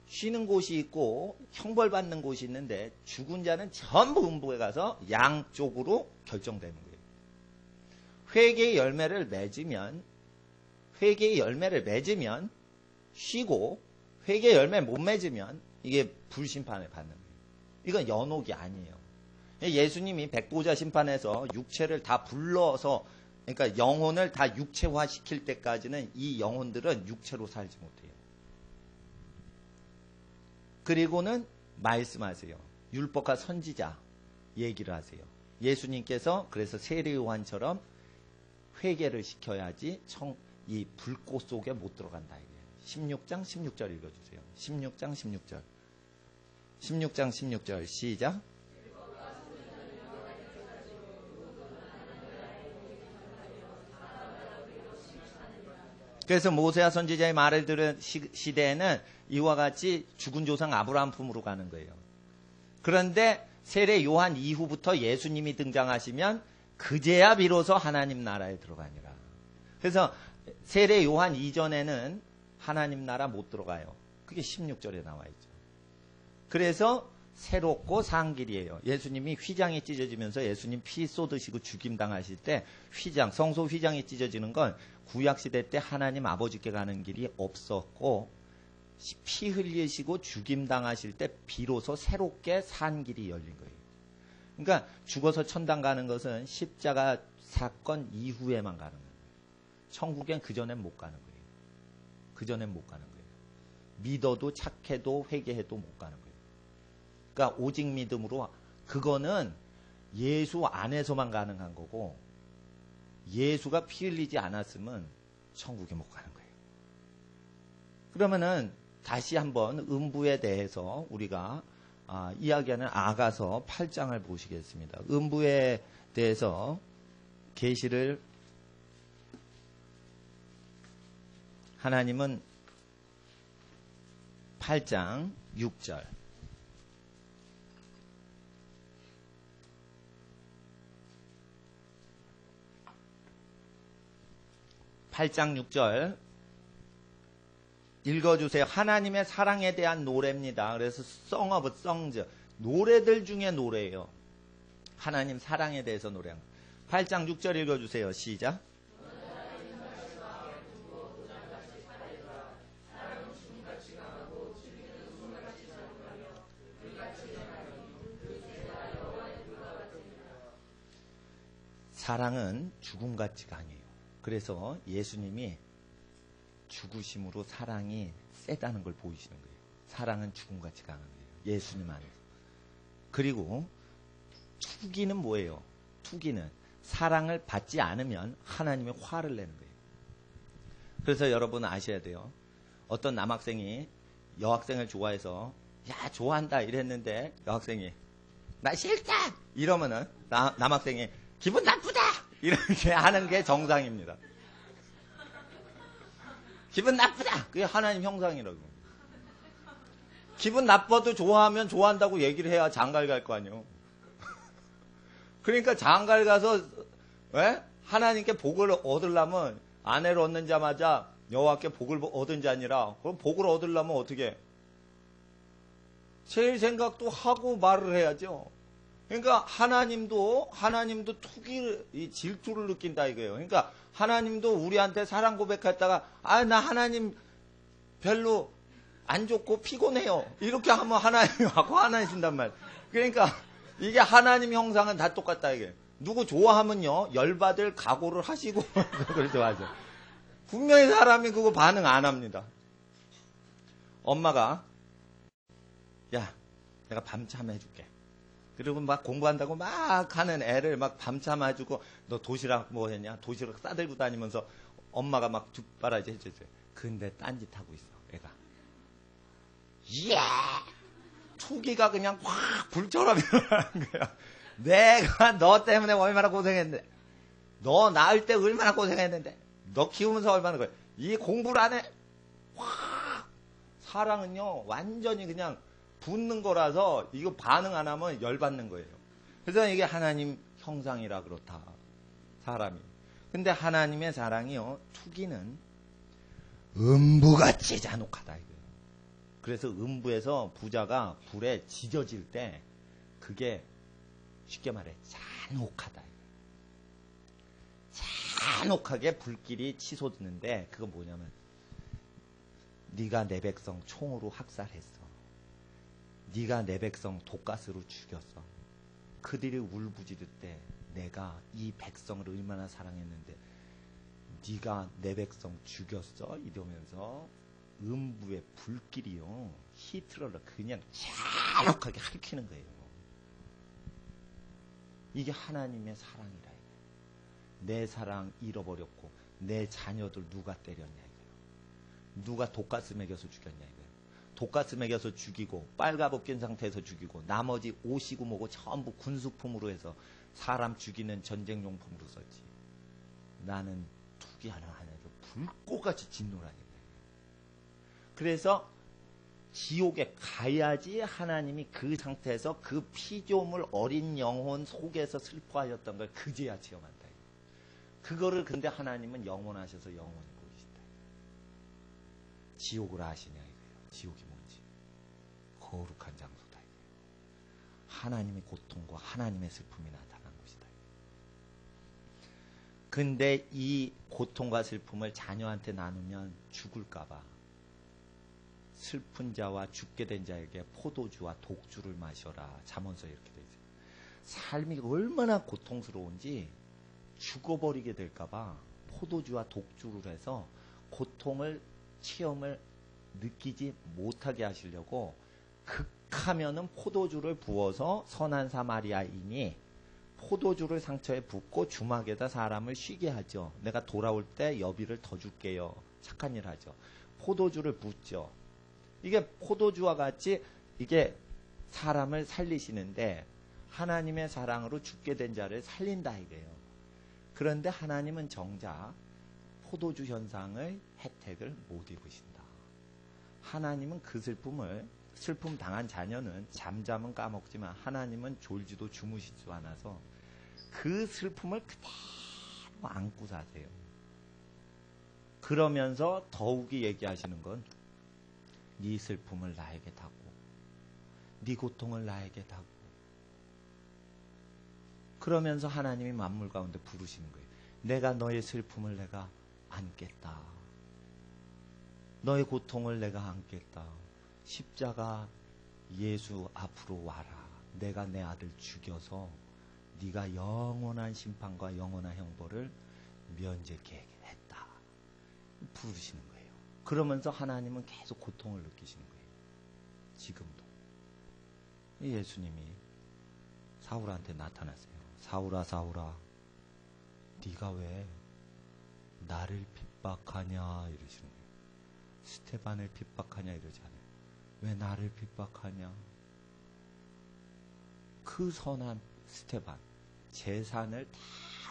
Speaker 2: 쉬는 곳이 있고 형벌받는 곳이 있는데 죽은 자는 전부 음부에 가서 양쪽으로 결정되는 거예요. 회개의 열매를 맺으면 쉬고, 회개의 열매 못 맺으면 이게 불심판을 받는 거예요. 이건 연옥이 아니에요. 예수님이 백보자 심판에서 육체를 다 불러서, 그러니까 영혼을 다 육체화시킬 때까지는 이 영혼들은 육체로 살지 못해요. 그리고는 말씀하세요. 율법과 선지자 얘기를 하세요. 예수님께서 그래서 세례 요한처럼 회개를 시켜야지 이 불꽃 속에 못 들어간다. 16장 16절 읽어주세요. 16장 16절. 16장 16절 시작. 그래서 모세와 선지자의 말을 들은 시대에는 이와 같이 죽은 조상 아브라함 품으로 가는 거예요. 그런데 세례 요한 이후부터 예수님이 등장하시면 그제야 비로소 하나님 나라에 들어가니라. 그래서 세례 요한 이전에는 하나님 나라 못 들어가요. 그게 16절에 나와 있죠. 그래서 새롭고 산 길이에요. 예수님이 휘장이 찢어지면서 예수님 피 쏟으시고 죽임 당하실 때 성소 휘장이 찢어지는 건 구약시대 때 하나님 아버지께 가는 길이 없었고, 피 흘리시고 죽임 당하실 때 비로소 새롭게 산 길이 열린 거예요. 그러니까 죽어서 천당 가는 것은 십자가 사건 이후에만 가는 거예요. 천국엔 그전엔 못 가는 거예요. 그전엔 못 가는 거예요. 믿어도 착해도 회개해도 못 가는 거예요. 그러니까 오직 믿음으로, 그거는 예수 안에서만 가능한 거고, 예수가 피 흘리지 않았으면 천국에 못 가는 거예요. 그러면은 다시 한번 음부에 대해서 우리가 이야기하는 아가서 8장을 보시겠습니다. 음부에 대해서 계시를 하나님은 8장 6절. (8장 6절) 읽어주세요. 하나님의 사랑에 대한 노래입니다. 그래서 Song of Songs, 노래들 중에 노래예요. 하나님 사랑에 대해서 노래한 8장 6절 읽어주세요. 시작. 사랑은 죽음같이가 아니에요. 그래서 예수님이 죽으심으로 사랑이 세다는 걸 보이시는 거예요. 사랑은 죽음같이 강한 거예요. 예수님 안에서. 그리고 투기는 뭐예요? 투기는 사랑을 받지 않으면 하나님의 화를 내는 거예요. 그래서 여러분 아셔야 돼요. 어떤 남학생이 여학생을 좋아해서 야 좋아한다 이랬는데 여학생이 나 싫다 이러면은 남학생이 기분 나쁘다 이렇게 하는 게 정상입니다. 기분 나쁘다 그게 하나님 형상이라고. 기분 나빠도 좋아하면 좋아한다고 얘기를 해야 장가를 갈 거 아니에요. 그러니까 장가를 가서 하나님께 복을 얻으려면 아내를 얻는 자마자 여호와께 복을 얻은 자 아니라 그럼 복을 얻으려면 어떻게 제일 생각도 하고 말을 해야죠. 그러니까 하나님도 투기 질투를 느낀다 이거예요. 그러니까 하나님도 우리한테 사랑 고백했다가 나 하나님 별로 안 좋고 피곤해요 이렇게 하면 하나님이 화나신단 말이에요. 그러니까 이게 하나님 형상은 다 똑같다 이게. 누구 좋아하면요 열받을 각오를 하시고 그렇죠 맞아. 분명히 사람이 그거 반응 안 합니다. 엄마가 야 내가 밤참 해줄게. 그리고 막 공부한다고 막 하는 애를 막 밤참 해주고 너 도시락 뭐 했냐 도시락 싸들고 다니면서 엄마가 막 뒷바라지 해줘요. 근데 딴짓하고 있어 애가. 이야 투기가 그냥 확 불처럼 일어나는 거야. 내가 너 때문에 얼마나 고생했는데 너 낳을 때 얼마나 고생했는데 너 키우면서 얼마나 그래. 이 공부를 안 해. 확 사랑은요 완전히 그냥 붙는 거라서 이거 반응 안 하면 열받는 거예요. 그래서 이게 하나님 형상이라 그렇다 사람이. 근데 하나님의 사랑이요 투기는 음부같이 잔혹하다 이거예요. 그래서 음부에서 부자가 불에 지져질 때 그게 쉽게 말해 잔혹하다. 잔혹하게 불길이 치솟는데 그건 뭐냐면 네가 내 백성 총으로 학살했어. 네가 내 백성 독가스로 죽였어. 그들이 울부짖을 때 내가 이 백성을 얼마나 사랑했는데 네가 내 백성 죽였어 이러면서 음부의 불길이요 히트러를 그냥 잔혹하게 핥히는 거예요. 이게 하나님의 사랑이라. 내 사랑 잃어버렸고 내 자녀들 누가 때렸냐 이거예요. 누가 독가스 먹여서 죽였냐 이거예요. 독가스 먹여서 죽이고 빨가벗긴 상태에서 죽이고 나머지 옷이고 뭐고 전부 군수품으로 해서 사람 죽이는 전쟁용품으로 썼지. 나는 투기 하나 해도 불꽃같이 진노라니. 그래서 지옥에 가야지 하나님이 그 상태에서 그 피조물 어린 영혼 속에서 슬퍼하였던 걸 그제야 체험한다. 그거를 근데 하나님은 영원하셔서 영원히 보이신다. 지옥을 아시냐 이거예요. 지옥이 뭔지. 거룩한 장소다 이거예요. 하나님의 고통과 하나님의 슬픔이 나타난 곳이다. 근데 이 고통과 슬픔을 자녀한테 나누면 죽을까봐 슬픈 자와 죽게 된 자에게 포도주와 독주를 마셔라. 잠언서에 이렇게 돼 있어요. 삶이 얼마나 고통스러운지 죽어버리게 될까봐 포도주와 독주를 해서 고통을 체험을 느끼지 못하게 하시려고 극하면은 포도주를 부어서 선한 사마리아인이 포도주를 상처에 붓고 주막에다 사람을 쉬게 하죠. 내가 돌아올 때 여비를 더 줄게요. 착한 일 하죠. 포도주를 붓죠. 이게 포도주와 같이 이게 사람을 살리시는데 하나님의 사랑으로 죽게 된 자를 살린다 이거예요. 그런데 하나님은 정작 포도주 현상을 혜택을 못 입으신다. 하나님은 그 슬픔 당한 자녀는 잠잠은 까먹지만 하나님은 졸지도 주무시지도 않아서 그 슬픔을 그대로 안고 사세요. 그러면서 더욱이 얘기하시는 건 네 슬픔을 나에게 다고 네 고통을 나에게 다고 그러면서 하나님이 만물 가운데 부르시는 거예요. 내가 너의 슬픔을 내가 안겠다. 너의 고통을 내가 안겠다. 십자가 예수 앞으로 와라. 내가 내 아들 죽여서 네가 영원한 심판과 영원한 형벌을 면제케 부르시는 거예요. 그러면서 하나님은 계속 고통을 느끼시는 거예요. 지금도. 예수님이 사울한테 나타났어요. 사울아, 사울아, 네가 왜 나를 핍박하냐 이러시는 거예요. 스테반을 핍박하냐 이러지 않아요. 왜 나를 핍박하냐? 그 선한 스테반 재산을 다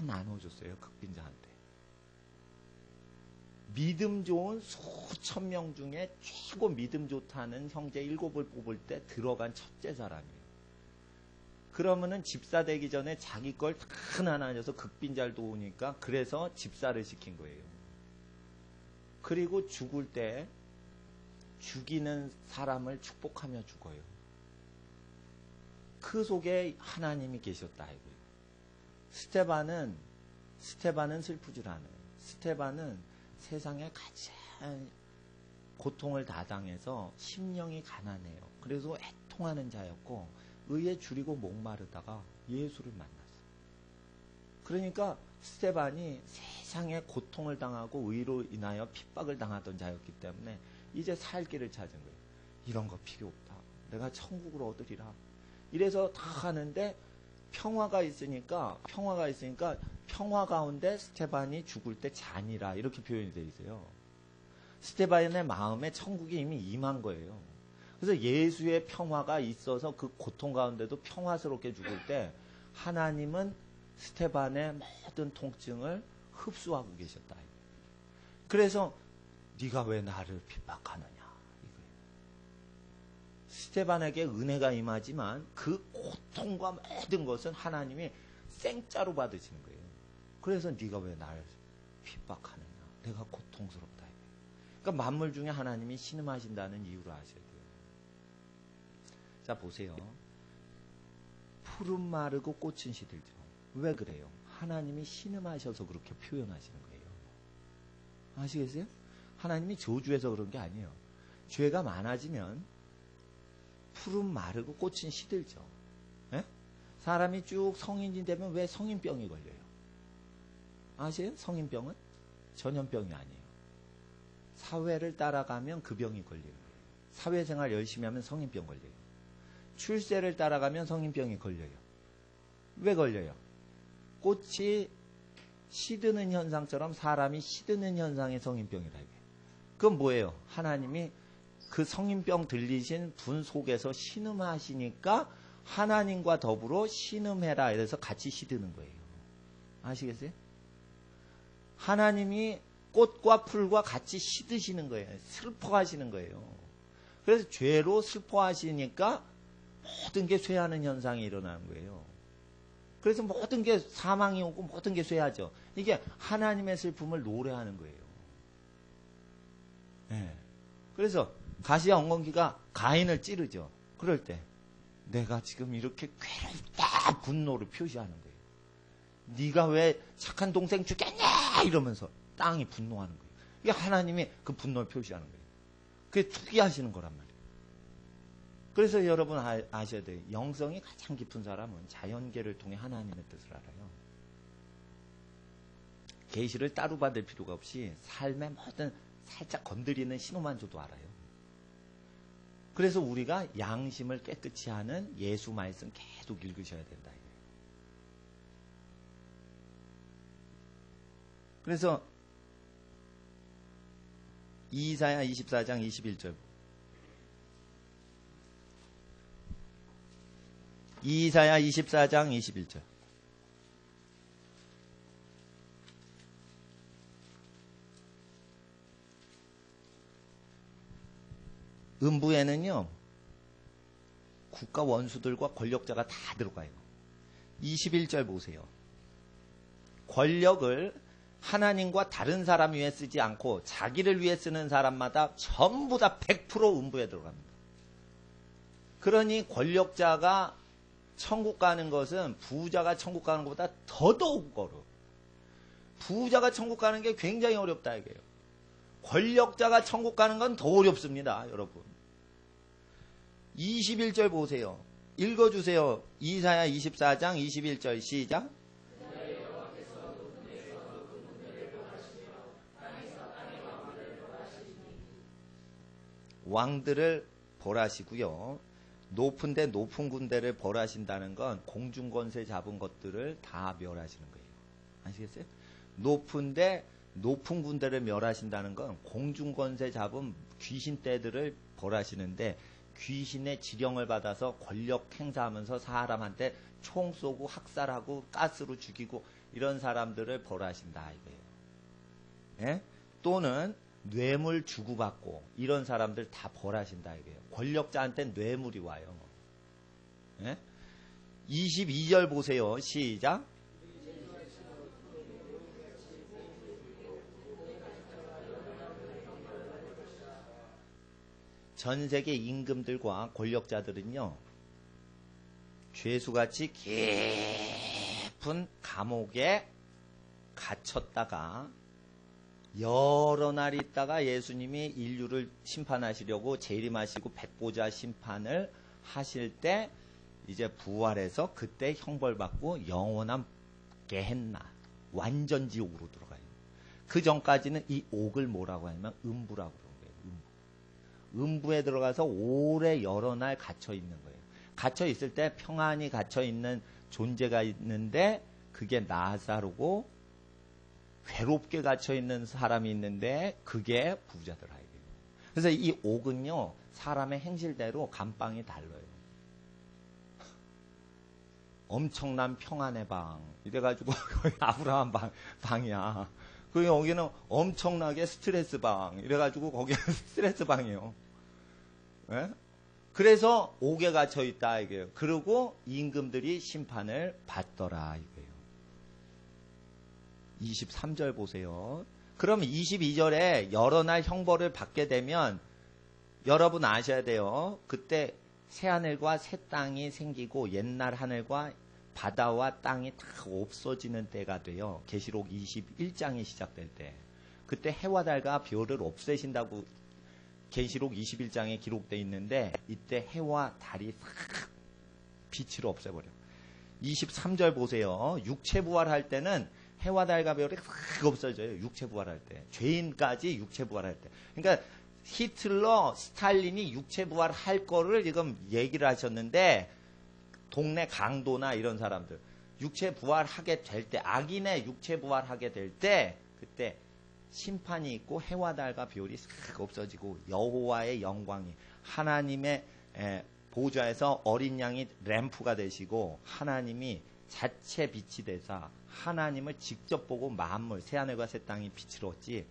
Speaker 2: 나눠줬어요. 극빈자한테. 믿음 좋은 수천 명 중에 최고 믿음 좋다는 형제 7을 뽑을 때 들어간 첫째 사람이에요. 그러면은 집사 되기 전에 자기 걸 다 나눠줘서 극빈자를 도우니까 그래서 집사를 시킨 거예요. 그리고 죽을 때 죽이는 사람을 축복하며 죽어요. 그 속에 하나님이 계셨다 이거예요. 스테반은 슬프질 않아요. 스테반은 세상에 가장 고통을 다 당해서 심령이 가난해요. 그래서 애통하는 자였고 의에 줄이고 목마르다가 예수를 만났어요. 그러니까 스테반이 세상에 고통을 당하고 의로 인하여 핍박을 당하던 자였기 때문에 이제 살 길을 찾은 거예요. 이런 거 필요 없다. 내가 천국을 얻으리라. 이래서 다 하는데 평화가 있으니까 평화 가운데 스테반이 죽을 때 잔이라 이렇게 표현이 되어 있어요. 스테반의 마음에 천국이 이미 임한 거예요. 그래서 예수의 평화가 있어서 그 고통 가운데도 평화스럽게 죽을 때 하나님은 스테반의 모든 통증을 흡수하고 계셨다. 그래서 네가 왜 나를 핍박하느냐 이거예요. 스테반에게 은혜가 임하지만 그 고통과 모든 것은 하나님이 생짜로 받으시는 거예요. 그래서 네가 왜 나를 핍박하느냐. 내가 고통스럽다. 그러니까 만물 중에 하나님이 신음하신다는 이유로 아셔야 돼요. 자 보세요. 푸른 마르고 꽃은 시들죠. 왜 그래요? 하나님이 신음하셔서 그렇게 표현하시는 거예요. 아시겠어요? 하나님이 저주해서 그런 게 아니에요. 죄가 많아지면 푸른 마르고 꽃은 시들죠. 예? 사람이 쭉 성인이 되면 왜 성인병이 걸려요? 아세요? 성인병은 전염병이 아니에요. 사회를 따라가면 그 병이 걸려요. 사회생활 열심히 하면 성인병 걸려요. 출세를 따라가면 성인병이 걸려요. 왜 걸려요? 꽃이 시드는 현상처럼 사람이 시드는 현상의 성인병이라 이게. 그건 뭐예요? 하나님이 그 성인병 들리신 분 속에서 신음하시니까 하나님과 더불어 신음해라 이래서 같이 시드는 거예요. 아시겠어요? 하나님이 꽃과 풀과 같이 시드시는 거예요. 슬퍼하시는 거예요. 그래서 죄로 슬퍼하시니까 모든 게 쇠하는 현상이 일어나는 거예요. 그래서 모든 게 사망이 오고 모든 게 쇠하죠. 이게 하나님의 슬픔을 노래하는 거예요. 네. 그래서 가시와 엉겅퀴가 가인을 찌르죠. 그럴 때 내가 지금 이렇게 괴롭다 분노를 표시하는 거예요. 네가 왜 착한 동생 죽였냐 이러면서 땅이 분노하는 거예요. 이게 하나님이 그 분노를 표시하는 거예요. 그게 투기하시는 거란 말이에요. 그래서 여러분 아셔야 돼요. 영성이 가장 깊은 사람은 자연계를 통해 하나님의 뜻을 알아요. 계시를 따로 받을 필요가 없이 삶의 모든 살짝 건드리는 신호만 줘도 알아요. 그래서 우리가 양심을 깨끗이 하는 예수 말씀 계속 읽으셔야 된다. 그래서 이사야 24장 21절 이사야 24장 21절 음부에는요 국가 원수들과 권력자가 다 들어가요. 21절 보세요. 권력을 하나님과 다른 사람 위해 쓰지 않고 자기를 위해 쓰는 사람마다 전부 다 100% 음부에 들어갑니다. 그러니 권력자가 천국 가는 것은 부자가 천국 가는 것보다 더더욱 어려워. 부자가 천국 가는 게 굉장히 어렵다 이거예요. 권력자가 천국 가는 건 더 어렵습니다, 여러분. 21절 보세요. 읽어주세요. 이사야 24장 21절 시작. 왕들을 벌하시고요. 높은데 높은 군대를 벌하신다는 건 공중권세 잡은 것들을 다 멸하시는 거예요. 아시겠어요? 높은데 높은 군대를 멸하신다는 건 공중권세 잡은 귀신 떼들을 벌하시는데 귀신의 지령을 받아서 권력 행사하면서 사람한테 총 쏘고 학살하고 가스로 죽이고 이런 사람들을 벌하신다 이거예요. 예? 또는 뇌물 주고받고 이런 사람들 다 벌하신다 이거예요. 권력자한테 뇌물이 와요. 예? 22절 보세요. 시작. 전 세계 임금들과 권력자들은요, 죄수같이 깊은 감옥에 갇혔다가 여러 날 있다가 예수님이 인류를 심판하시려고 재림하시고 백보자 심판을 하실 때 이제 부활해서 그때 형벌받고 영원한 게헨나 완전 지옥으로 들어가요. 그 전까지는 이 옥을 뭐라고 하냐면 음부라고 그러는 거예요. 음부에 들어가서 오래 여러 날 갇혀 있는 거예요. 갇혀 있을 때 평안히 갇혀 있는 존재가 있는데 그게 나사로고 괴롭게 갇혀 있는 사람이 있는데 그게 부자들 아이예요. 그래서 이 옥은요 사람의 행실대로 감방이 달라요. 엄청난 평안의 방 이래가지고 거의 아브라함 방이야. 그 여기는 엄청나게 스트레스 방 이래가지고 거기는 스트레스 방이에요. 예? 그래서 옥에 갇혀 있다 이게요. 그리고 임금들이 심판을 받더라 이거예요. 23절 보세요. 그럼 22절에 여러 날 형벌을 받게 되면 여러분 아셔야 돼요. 그때 새 하늘과 새 땅이 생기고 옛날 하늘과 바다와 땅이 다 없어지는 때가 돼요. 계시록 21장이 시작될 때. 그때 해와 달과 별을 없애신다고 계시록 21장에 기록되어 있는데 이때 해와 달이 싹 빛을 없애버려요. 23절 보세요. 육체 부활할 때는 해와 달과 별이 싹 없어져요. 육체 부활할 때. 죄인까지 육체 부활할 때. 그러니까 히틀러, 스탈린이 육체 부활할 거를 지금 얘기를 하셨는데 동네 강도나 이런 사람들 육체 부활하게 될 때 악인의 육체 부활하게 될 때 그때 심판이 있고 해와 달과 별이 싹 없어지고 여호와의 영광이 하나님의 보좌에서 어린 양이 램프가 되시고 하나님이 자체 빛이 되사 하나님을 직접 보고 만물 새하늘과 새 땅이 빛을 얻지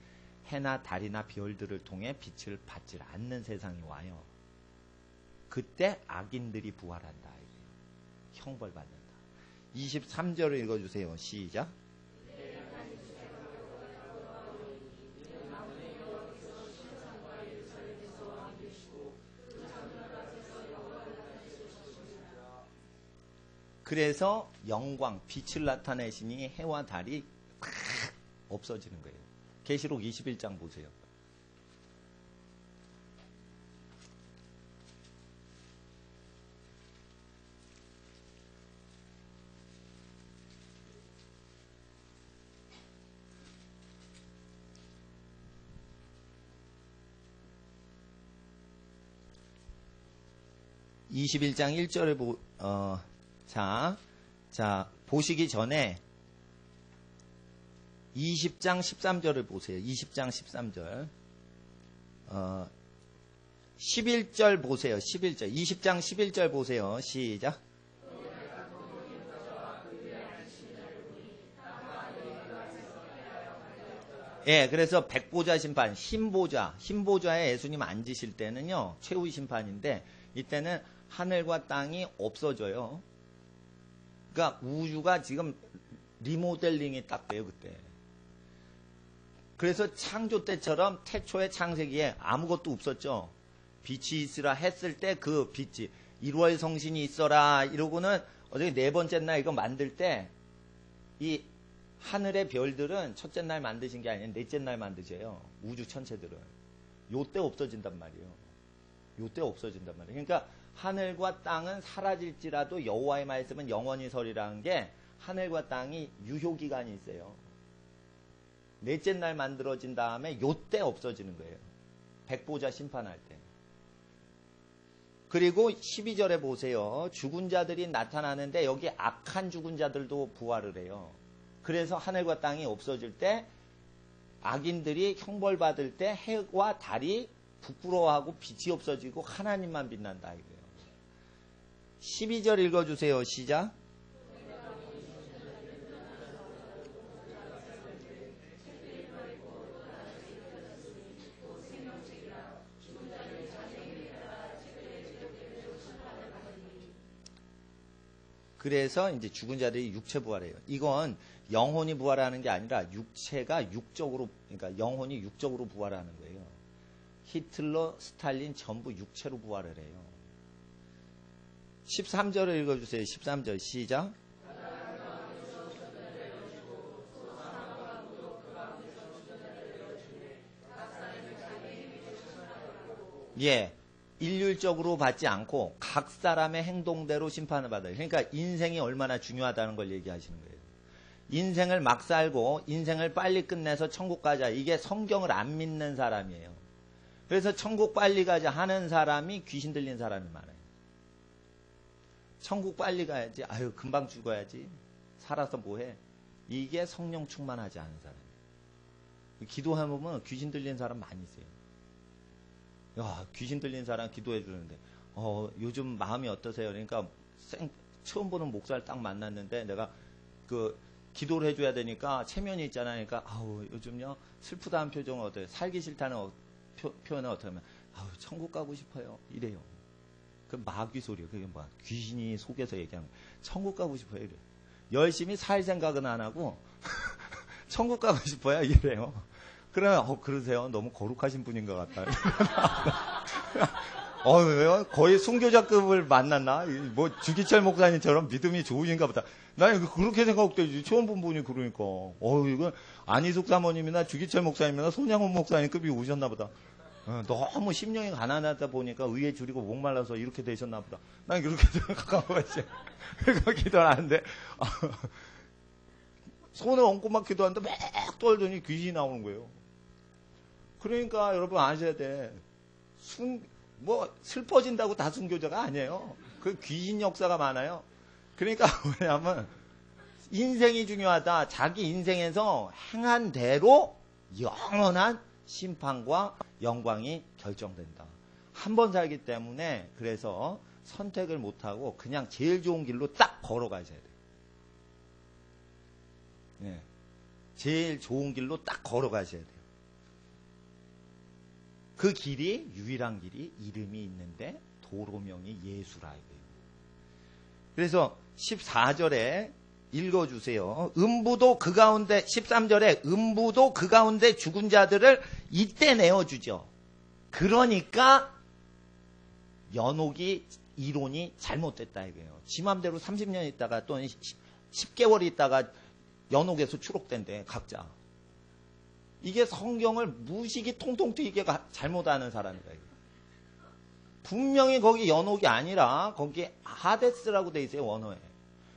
Speaker 2: 해나 달이나 별들을 통해 빛을 받지 않는 세상이 와요. 그때 악인들이 부활한다. 형벌받는다. 23절을 읽어주세요. 시작. 그래서 영광, 빛을 나타내시니 해와 달이 팍 없어지는 거예요. 계시록 21장 보세요. (21장 1절을) 자, 보시기 전에 20장 13절을 보세요. 20장 13절. 11절 보세요. 11절. 20장 11절 보세요. 시작. 예, 그래서 백보자 심판, 흰보좌에 예수님 앉으실 때는요, 최후의 심판인데, 이때는 하늘과 땅이 없어져요. 그러니까 우주가 지금 리모델링이 딱 돼요, 그때. 그래서 창조 때처럼 태초의 창세기에 아무것도 없었죠. 빛이 있으라 했을 때 그 빛이 1월 성신이 있어라 이러고는 어저께 네 번째 날 이거 만들 때 이 하늘의 별들은 첫째 날 만드신 게 아니라 넷째 날 만드세요. 우주 천체들은. 요때 없어진단 말이에요. 요때 없어진단 말이에요. 그러니까 하늘과 땅은 사라질지라도 여호와의 말씀은 영원히 서리라는 게 하늘과 땅이 유효기간이 있어요. 넷째 날 만들어진 다음에 요때 없어지는 거예요. 백보자 심판할 때. 그리고 12절에 보세요. 죽은 자들이 나타나는데 여기 악한 죽은 자들도 부활을 해요. 그래서 하늘과 땅이 없어질 때 악인들이 형벌받을 때 해와 달이 부끄러워하고 빛이 없어지고 하나님만 빛난다 이거예요. 12절 읽어주세요. 시작. 그래서 이제 죽은 자들이 육체 부활해요. 이건 영혼이 부활하는 게 아니라 육체가 육적으로, 그러니까 영혼이 육적으로 부활하는 거예요. 히틀러, 스탈린 전부 육체로 부활을 해요. 13절을 읽어주세요. 13절 시작. 예. 일률적으로 받지 않고 각 사람의 행동대로 심판을 받아요. 그러니까 인생이 얼마나 중요하다는 걸 얘기하시는 거예요. 인생을 막 살고 인생을 빨리 끝내서 천국 가자. 이게 성경을 안 믿는 사람이에요. 그래서 천국 빨리 가자 하는 사람이 귀신 들린 사람이 많아요. 천국 빨리 가야지. 아유 금방 죽어야지. 살아서 뭐해. 이게 성령 충만하지 않은 사람이에요. 기도해보면 귀신 들린 사람 많이 있어요. 야, 귀신 들린 사람 기도해 주는데, 요즘 마음이 어떠세요? 그러니까, 처음 보는 목사를 딱 만났는데, 내가, 기도를 해줘야 되니까, 체면이 있잖아요. 그러니까, 요즘요, 슬프다는 표정은 어때요? 살기 싫다는 표현은 어떻게 하면, 천국 가고 싶어요. 이래요. 그 마귀 소리예요. 그게 뭐야? 귀신이 속에서 얘기하는 거예요. 천국 가고 싶어요. 이래요. 열심히 살 생각은 안 하고, 천국 가고 싶어요. 이래요. 그러면 그러세요. 너무 거룩하신 분인 것 같아요. 거의 순교자급을 만났나? 뭐 주기철 목사님처럼 믿음이 좋으신가 보다. 나는 그렇게 생각되지. 처음 본 분이 그러니까. 이건 안희숙 사모님이나 주기철 목사님이나 손양훈 목사님급이 오셨나 보다. 너무 심령이 가난하다 보니까 의에 줄이고 목말라서 이렇게 되셨나 보다. 난 그렇게 생각하고 있어요. 그래서 기도를 하는데 손을 얹고 막 기도하는데 막 떨더니 귀신이 나오는 거예요. 그러니까 여러분 아셔야 돼. 슬퍼진다고 다 순교자가 아니에요. 그 귀신 역사가 많아요. 그러니까 뭐냐면 인생이 중요하다. 자기 인생에서 행한 대로 영원한 심판과 영광이 결정된다. 한 번 살기 때문에 그래서 선택을 못하고 그냥 제일 좋은 길로 딱 걸어가셔야 돼요. 네. 제일 좋은 길로 딱 걸어가셔야 돼요. 그 길이 유일한 길이 이름이 있는데 도로명이 예수라 이거예요. 그래서 14절에 읽어주세요. 음부도 그 가운데 13절에 음부도 그 가운데 죽은 자들을 이때 내어주죠. 그러니까 연옥이 이론이 잘못됐다 이거예요. 지 맘대로 30년 있다가 또 10개월 있다가 연옥에서 추록된대 각자. 이게 성경을 무식이 통통 튀게 잘못하는 사람이다. 분명히 거기 연옥이 아니라 거기 하데스라고 돼 있어요. 원어에.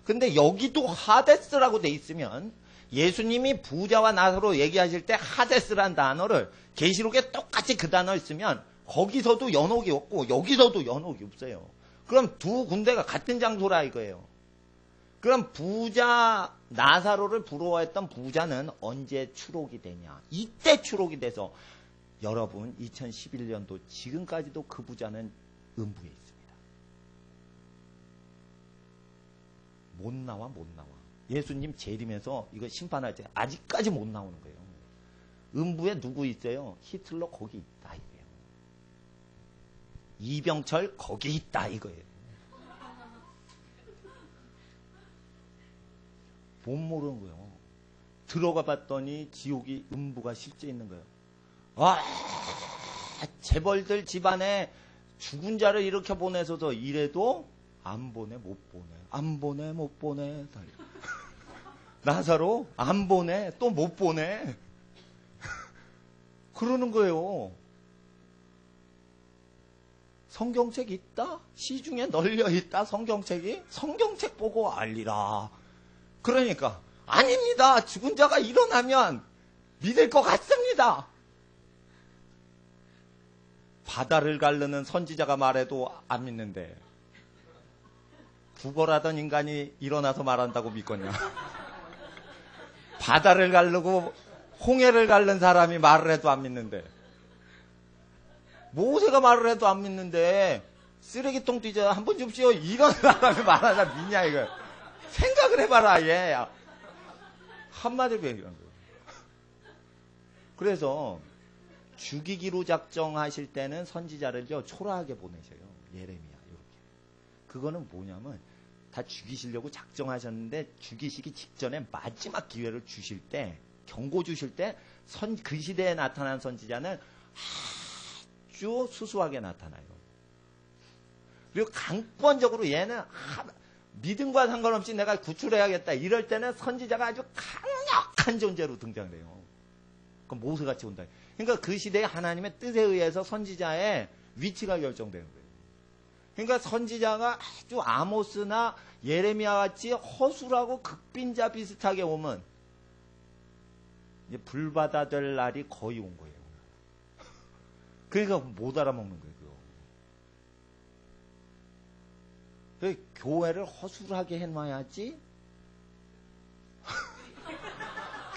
Speaker 2: 근데 여기도 하데스라고 돼 있으면 예수님이 부자와 나사로 얘기하실 때 하데스란 단어를 계시록에 똑같이 그 단어를 쓰면 거기서도 연옥이 없고 여기서도 연옥이 없어요. 그럼 두 군데가 같은 장소라 이거예요. 그럼 부자 나사로를 부러워했던 부자는 언제 추록이 되냐? 이때 추록이 돼서 여러분 2011년도 지금까지도 그 부자는 음부에 있습니다. 못 나와. 예수님 재림해서 이거 심판할 때 아직까지 못 나오는 거예요. 음부에 누구 있어요? 히틀러 거기 있다 이거예요. 이병철 거기 있다 이거예요. 못 모르는 거예요. 들어가 봤더니 지옥이 음부가 실제 있는 거예요. 재벌들 집안에 죽은 자를 이렇게 보내서도 이래도 안 보내 못 보내. 안 보내 못 보내. 나사로 안 보내 또 못 보내. 그러는 거예요. 성경책 있다? 시중에 널려 있다 성경책이? 성경책 보고 알리라. 그러니까 아닙니다. 죽은 자가 일어나면 믿을 것 같습니다. 바다를 가르는 선지자가 말해도 안 믿는데 구걸하던 인간이 일어나서 말한다고 믿겠냐? 바다를 가르고 홍해를 가른 사람이 말을 해도 안 믿는데 모세가 말을 해도 안 믿는데 쓰레기통 뒤져 한번 줍시오 이런 사람이 말하자 믿냐 이거. 생각을 해봐라 얘. 한마디로 얘기한 거예요. 그래서 죽이기로 작정하실 때는 선지자를요 초라하게 보내셔요. 예레미야 이렇게. 그거는 뭐냐면 다 죽이시려고 작정하셨는데 죽이시기 직전에 마지막 기회를 주실 때 경고 주실 때 그 시대에 나타난 선지자는 아주 수수하게 나타나요. 그리고 강권적으로 얘는 믿음과 상관없이 내가 구출해야겠다 이럴 때는 선지자가 아주 강력한 존재로 등장을 해요. 그럼 모세같이 온다. 그러니까 그 시대에 하나님의 뜻에 의해서 선지자의 위치가 결정되는 거예요. 그러니까 선지자가 아주 아모스나 예레미야 같이 허술하고 극빈자 비슷하게 오면 이제 불바다 될 날이 거의 온 거예요. 그러니까 못 알아먹는 거예요. 그거. 교회를 허술하게 해놔야지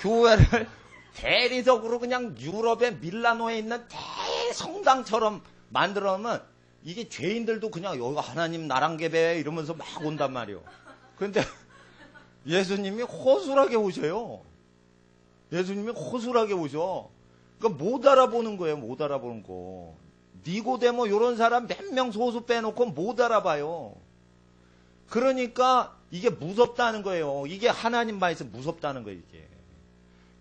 Speaker 2: 교회를 대리석으로 그냥 유럽의 밀라노에 있는 대성당처럼 만들어놓으면 이게 죄인들도 그냥 여기가 하나님 나랑 계배 이러면서 막 온단 말이에요. 그런데 예수님이 허술하게 오셔요. 예수님이 허술하게 오셔. 그러니까 못 알아보는 거예요. 못 알아보는 거. 니고데모 이런 사람 몇 명 소수 빼놓고 못 알아봐요. 그러니까 이게 무섭다는 거예요. 이게 하나님 말씀 무섭다는 거예요. 이게.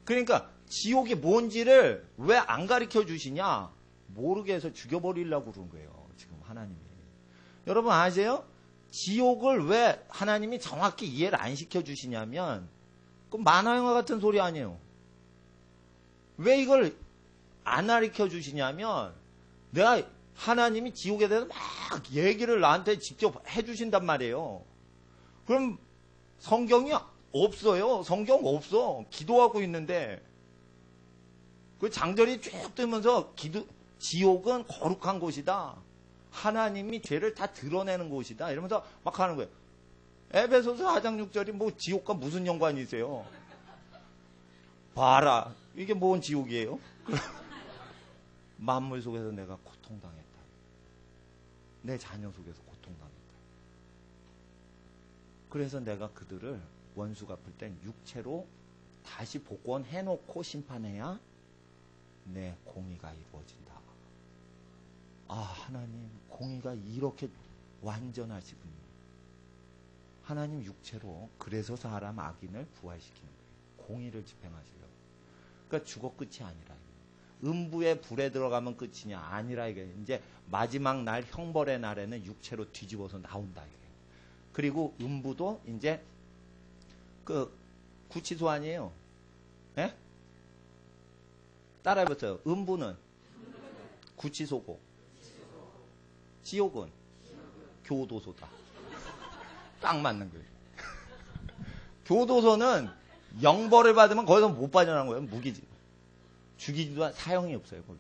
Speaker 2: 그러니까 지옥이 뭔지를 왜 안 가르쳐 주시냐? 모르게 해서 죽여버리려고 그런 거예요. 지금 하나님이. 여러분 아세요? 지옥을 왜 하나님이 정확히 이해를 안 시켜주시냐면 그 만화영화 같은 소리 아니에요. 왜 이걸 안 가르쳐 주시냐면 내가 하나님이 지옥에 대해서 막 얘기를 나한테 직접 해주신단 말이에요. 그럼 성경이 없어요. 성경 없어. 기도하고 있는데 그 장절이 쭉 뜨면서 지옥은 거룩한 곳이다. 하나님이 죄를 다 드러내는 곳이다. 이러면서 막 하는 거예요. 에베소서 4장 6절이 뭐 지옥과 무슨 연관이 있어요? 봐라. 이게 뭔 지옥이에요? 만물 속에서 내가 고통당했다. 내 자녀 속에서 고통당했다. 그래서 내가 그들을 원수 갚을 땐 육체로 다시 복원해놓고 심판해야 내 공의가 이루어진다. 아, 하나님 공의가 이렇게 완전하시군요. 하나님 육체로 그래서 사람 악인을 부활시키는 거예요. 공의를 집행하시려고. 그러니까 죽어 끝이 아니라 음부의 불에 들어가면 끝이냐 아니라 이게 이제 마지막 날 형벌의 날에는 육체로 뒤집어서 나온다 이게. 그리고 음부도 이제 그 구치소 아니에요. 예? 따라해보세요. 음부는 구치소고 지옥은 교도소다. 딱 맞는 거예요. 교도소는 영벌을 받으면 거기서 못 빠져나간 거예요. 무기지. 죽이지도 사형이 없어요. 거기.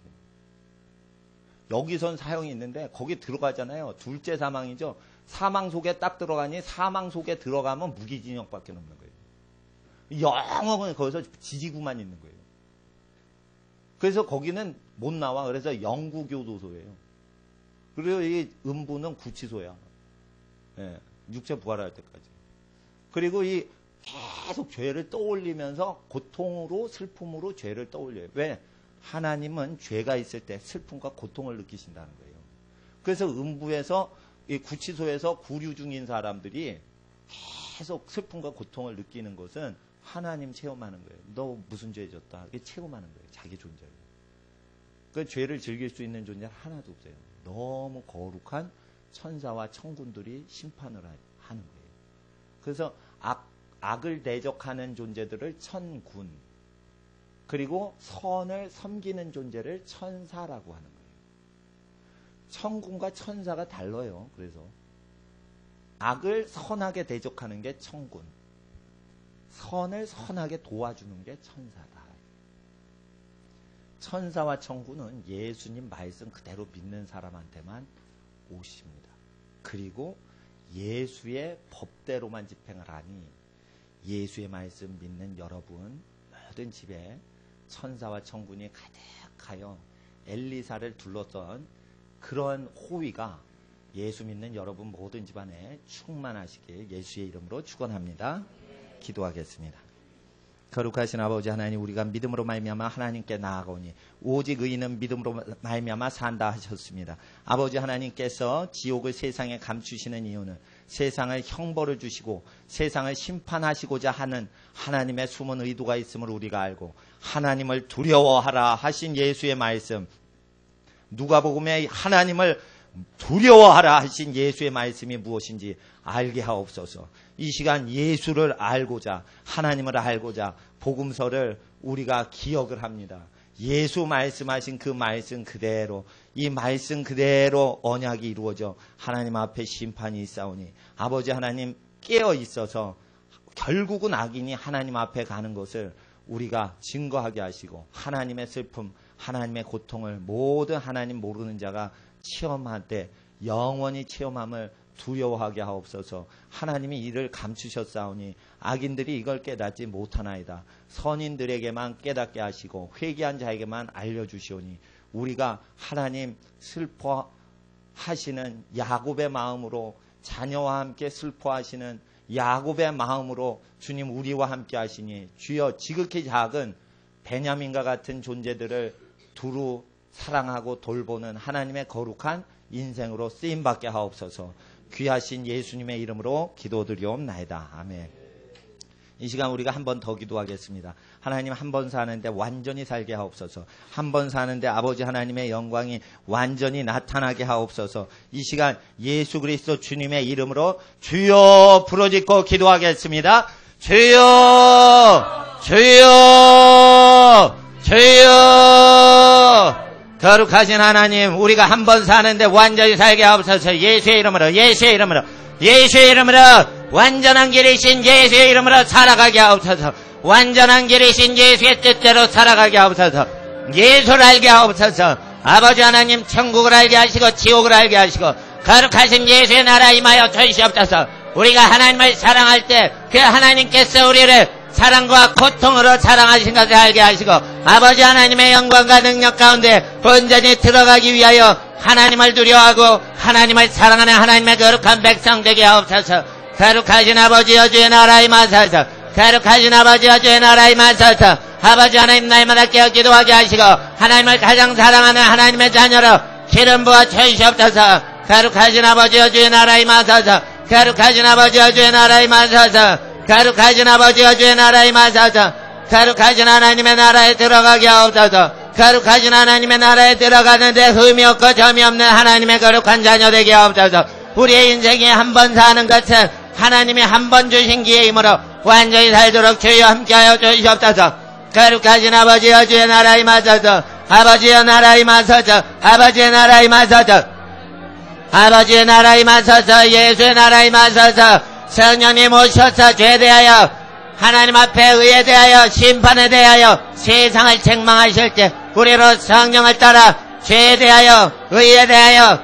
Speaker 2: 여기선 사형이 있는데 거기 들어가잖아요. 둘째 사망이죠. 사망 속에 딱 들어가니 사망 속에 들어가면 무기징역밖에 없는 거예요. 영원히 거기서 지지구만 있는 거예요. 그래서 거기는 못 나와. 그래서 영구교도소예요. 그리고 이 음부는 구치소야. 예, 육체 부활할 때까지. 그리고 이 계속 죄를 떠올리면서 고통으로 슬픔으로 죄를 떠올려요. 왜? 하나님은 죄가 있을 때 슬픔과 고통을 느끼신다는 거예요. 그래서 음부에서 이 구치소에서 구류 중인 사람들이 계속 슬픔과 고통을 느끼는 것은 하나님 체험하는 거예요. 너 무슨 죄 졌다. 이게 체험하는 거예요. 자기 존재를. 그 죄를 즐길 수 있는 존재는 하나도 없어요. 너무 거룩한 천사와 천군들이 심판을 하는 거예요. 그래서 악을 대적하는 존재들을 천군, 그리고 선을 섬기는 존재를 천사라고 하는 거예요. 천군과 천사가 달라요. 그래서 악을 선하게 대적하는 게 천군, 선을 선하게 도와주는 게 천사다. 천사와 천군은 예수님 말씀 그대로 믿는 사람한테만 오십니다. 그리고 예수의 법대로만 집행을 하니 예수의 말씀 믿는 여러분 모든 집에 천사와 천군이 가득하여 엘리사를 둘렀던 그런 호위가 예수 믿는 여러분 모든 집안에 충만하시길 예수의 이름으로 축원합니다. 기도하겠습니다. 거룩하신 아버지 하나님, 우리가 믿음으로 말미암아 하나님께 나아가오니 오직 의인은 믿음으로 말미암아 산다 하셨습니다. 아버지 하나님께서 지옥을 세상에 감추시는 이유는 세상을 형벌을 주시고 세상을 심판하시고자 하는 하나님의 숨은 의도가 있음을 우리가 알고 하나님을 두려워하라 하신 예수의 말씀, 누가복음에 하나님을 두려워하라 하신 예수의 말씀이 무엇인지 알게 하옵소서. 이 시간 예수를 알고자, 하나님을 알고자 복음서를 우리가 기억을 합니다. 예수 말씀하신 그 말씀 그대로, 이 말씀 그대로 언약이 이루어져 하나님 앞에 심판이 있사오니 아버지 하나님 깨어 있어서 결국은 악인이 하나님 앞에 가는 것을 우리가 증거하게 하시고 하나님의 슬픔, 하나님의 고통을 모든 하나님 모르는 자가 체험할 때 영원히 체험함을 두려워하게 하옵소서. 하나님이 이를 감추셨사오니 악인들이 이걸 깨닫지 못하나이다. 선인들에게만 깨닫게 하시고 회개한 자에게만 알려주시오니 우리가 하나님 슬퍼하시는 야곱의 마음으로, 자녀와 함께 슬퍼하시는 야곱의 마음으로 주님 우리와 함께 하시니 주여 지극히 작은 베냐민과 같은 존재들을 두루 사랑하고 돌보는 하나님의 거룩한 인생으로 쓰임받게 하옵소서. 귀하신 예수님의 이름으로 기도드리옵나이다. 아멘. 이 시간 우리가 한 번 더 기도하겠습니다. 하나님, 한 번 사는데 완전히 살게 하옵소서. 한 번 사는데 아버지 하나님의 영광이 완전히 나타나게 하옵소서. 이 시간 예수 그리스도 주님의 이름으로 주여 부르짖고 기도하겠습니다. 주여, 주여, 주여. 거룩하신 하나님, 우리가 한 번 사는데 완전히 살게 하옵소서. 예수의 이름으로, 예수의 이름으로, 예수의 이름으로, 완전한 길이신 예수의 이름으로 살아가게 하옵소서. 완전한 길이신 예수의 뜻대로 살아가게 하옵소서. 예수를 알게 하옵소서. 아버지 하나님, 천국을 알게 하시고 지옥을 알게 하시고 거룩하신 예수의 나라 임하여 주시옵소서. 우리가 하나님을 사랑할 때 그 하나님께서 우리를 사랑과 고통으로 사랑하신 것을 알게 하시고 아버지 하나님의 영광과 능력 가운데 온전히 들어가기 위하여 하나님을 두려워하고 하나님을 사랑하는 하나님의 거룩한 백성 되게 하옵소서. 거룩하신 아버지여 주의 나라 임하소서. 거룩하신 아버지여 주의 나라 임하소서. 아버지 하나님, 날마다 깨어 기도하게 하시고 하나님을 가장 사랑하는 하나님의 자녀로 기름 부어 주시옵소서. 거룩하신 아버지여 주의 나라 임하소서. 거룩하신 아버지여 주의 나라 임하소서. 거룩하신 아버지여 주의 나라 임하소서. 거룩하신 하나님의 나라에 들어가게 하옵소서. 거룩하신 하나님의 나라에 들어가는데 흠이 없고 점이 없는 하나님의 거룩한 자녀 되게 하옵소서. 우리의 인생에 한 번 사는 것은 하나님이 한 번 주신 기회이므로 완전히 살도록 주여 함께하여 주시옵소서. 거룩하신 아버지여 주의 나라 임하소서. 아버지의 나라 임하소서. 아버지의 나라 임하소서. 아버지의 나라 임하소서. 예수의 나라 임하소서. 성령님 오셔서 죄에 대하여 하나님 앞에 의에 대하여 심판에 대하여 세상을 책망하실 때 우리로 성령을 따라 죄에 대하여 의에 대하여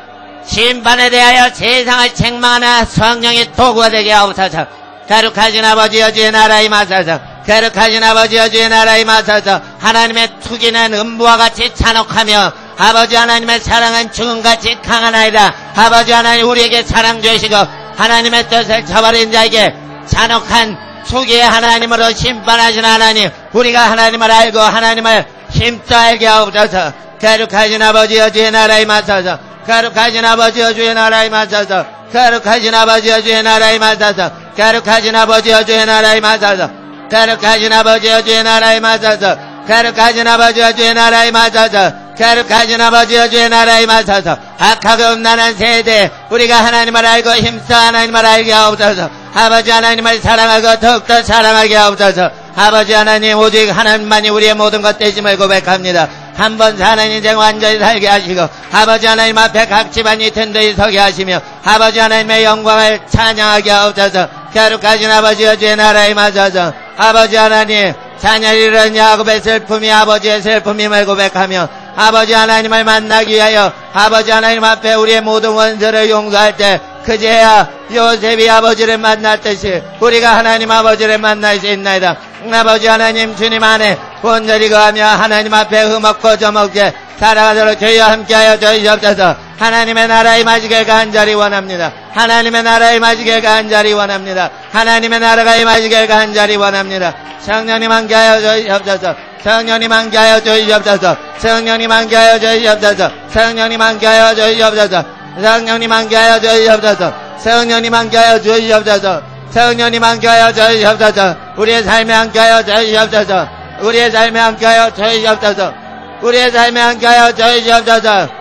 Speaker 2: 심판에 대하여 세상을 책망하는 성령의 도구가 되게 하옵소서. 거룩하신 아버지여 주의 나라 임하소서. 거룩하신 아버지여 주의 나라 임하소서. 하나님의 투기는 음부와 같이 잔혹하며 아버지 하나님의 사랑은 죽음같이 강하나이다. 아버지 하나님, 우리에게 사랑 주시고 하나님의 뜻을 저버린 자에게 잔혹한 투기의 하나님으로 심판하신 하나님, 우리가 하나님을 알고 하나님을 힘써 알게 하옵소서. 거룩하신 아버지여 주의 나라 임하소서. 거룩하신 아버지여 주의 나라 임하소서. 거룩하신 아버지여 주의 나라 임하소서. 거룩하신 아버지여 주의 나라 임하소서. 거룩하신 아버지여 주의 나라 임하소서. 거룩하신 아버지여 주의 나라 임하소서. 거룩하신 아버지여 주의 나라 임하소서. 악하고 음란한 세대, 우리가 하나님을 알고 힘써 하나님을 알게 하옵소서. 아버지 하나님을 사랑하고 더욱더 사랑하게 하옵소서. 아버지 하나님, 오직 하나님만이 우리의 모든 것 되심을 고백합니다. 한 번 사는 인생 완전히 살게 하시고 아버지 하나님 앞에 각 집안이 든든히 서게 하시며 아버지 하나님의 영광을 찬양하게 하옵소서. 거룩하신 아버지여 주의 나라 임하소서. 아버지 하나님,
Speaker 1: 자녀를 잃은 야곱의 슬픔이 아버지의 슬픔임을 고백하며 아버지 하나님을 만나기 위하여 아버지 하나님 앞에 우리의 모든 원수를 용서할 때 그제야 요셉이 아버지를 만났듯이 우리가 하나님 아버지를 만날 수 있나이다. 아버지 하나님 주님 안에 온전히 거하며 하나님 앞에 흠없고 점없게 살아가도록 저희와 함께하여 주시옵소서. 하나님의 나라에 임하시길 간절히 원합니다. 하나님의 나라에 임하시길 간절히 원합니다. 하나님의 나라가 임하시길 간절히 원합니다. 성령님 함께하여 주시옵소서. 성령님 함께하여 주시옵소서. 성령님 함께하여 주시옵소서. 성령님 함께하여 주시옵소서. 성령님 함께하여 주시옵소서. 성령님 함께하여 주시옵소서. 성령님 함께하여 주시옵소서. 우리의 삶에 함께하여 주시옵소서. 우리의 삶에 함께하여 주시옵소서. 우리의 삶에 함께하여 주시옵소서.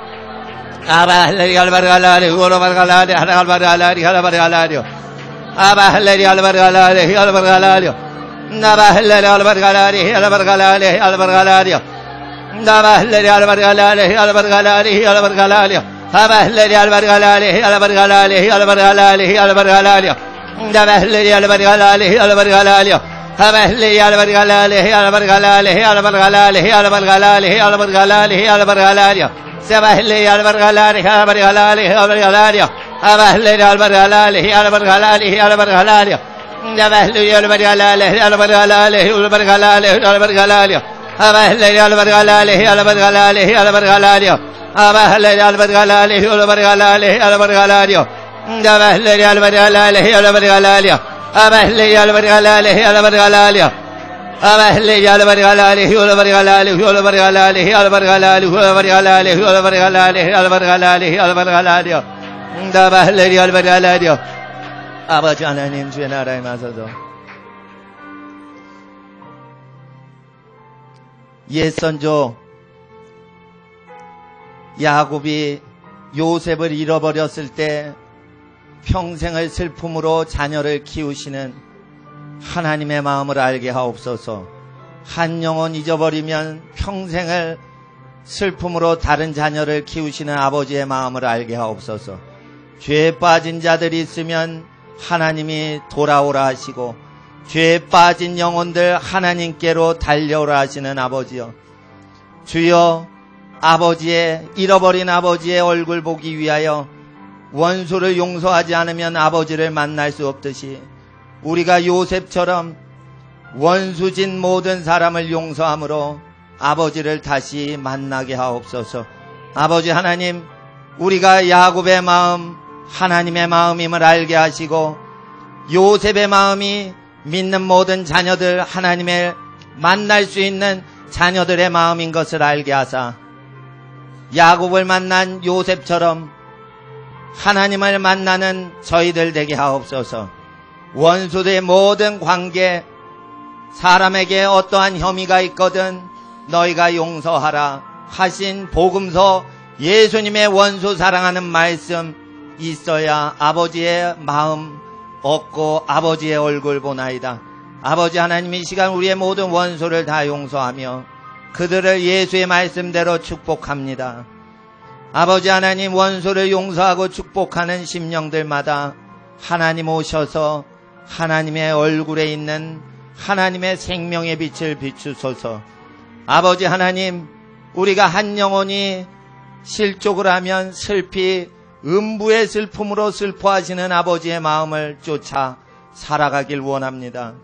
Speaker 1: 아바 할레리 알바르 알라리 우로바르 알라리 하라갈바르 알라리 하라바르 알라리 아바 할레리 알바르 알라리 알바르 알라리 나바 할레리 알바르 알라리 알바르 알라리 알바르 알라리 나바 할레리 알바르 알라리 알바르 알라리 알바르 알라리 아바 할레리 알바르 알라리 알바르 알라리 알바르 알라리 알바르 알라리 나바 할레리 알바르 알라리 알바르 알라리 아바 할레리 알바르 알라리 알바르 알라리 알바르 알라리 알바르 알라리 알바르 알라리 알바르 알라리 Sabahli albargalari albargalari albargalari Abahli albargalari albargalari albargalari Sabahli albargalari albargalari albargalari albargalari Abahli albargalari albargalari albargalari Abahli albargalari albargalari albargalari Sabahli albargalari albargalari Abahli albargalari albargalari Abahli albargalari albargalari albargalari albargalari albargalari albargalari albargalari albargalari Abahli albargalari 아버지 하나님 주의 나라에 임하소서. 옛 선조 야곱이 요셉을 잃어버렸을 때 평생을 슬픔으로 자녀를 키우시는 하나님의 마음을 알게 하옵소서. 한 영혼 잊어버리면 평생을 슬픔으로 다른 자녀를 키우시는 아버지의 마음을 알게 하옵소서. 죄에 빠진 자들이 있으면 하나님이 돌아오라 하시고 죄에 빠진 영혼들 하나님께로 달려오라 하시는 아버지여, 주여 아버지의 잃어버린 아버지의 얼굴 보기 위하여 원수를 용서하지 않으면 아버지를 만날 수 없듯이 우리가 요셉처럼 원수진 모든 사람을 용서함으로 아버지를 다시 만나게 하옵소서. 아버지 하나님, 우리가 야곱의 마음 하나님의 마음임을 알게 하시고 요셉의 마음이 믿는 모든 자녀들 하나님을 만날 수 있는 자녀들의 마음인 것을 알게 하사 야곱을 만난 요셉처럼 하나님을 만나는 저희들 되게 하옵소서. 원수들의 모든 관계, 사람에게 어떠한 혐의가 있거든 너희가 용서하라 하신 복음서 예수님의 원수 사랑하는 말씀 있어야 아버지의 마음 얻고 아버지의 얼굴 보나이다. 아버지 하나님, 이 시간 우리의 모든 원수를 다 용서하며 그들을 예수의 말씀대로 축복합니다. 아버지 하나님, 원수를 용서하고 축복하는 심령들마다 하나님 오셔서 하나님의 얼굴에 있는 하나님의 생명의 빛을 비추소서. 아버지 하나님, 우리가 한 영혼이 실족을 하면 슬피 음부의 슬픔으로 슬퍼하시는 아버지의 마음을 쫓아 살아가길 원합니다.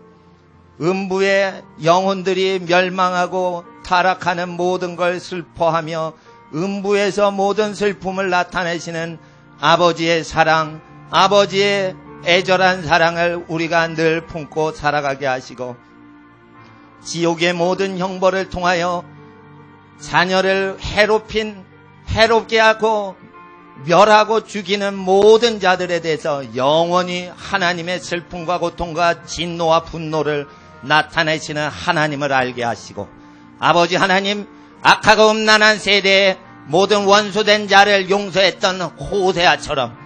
Speaker 1: 음부의 영혼들이 멸망하고 타락하는 모든 걸 슬퍼하며 음부에서 모든 슬픔을 나타내시는 아버지의 사랑, 아버지의 애절한 사랑을 우리가 늘 품고 살아가게 하시고 지옥의 모든 형벌을 통하여 자녀를 해롭게 하고 멸하고 죽이는 모든 자들에 대해서 영원히 하나님의 슬픔과 고통과 진노와 분노를 나타내시는 하나님을 알게 하시고 아버지 하나님, 악하고 음란한 세대에 모든 원수된 자를 용서했던 호세아처럼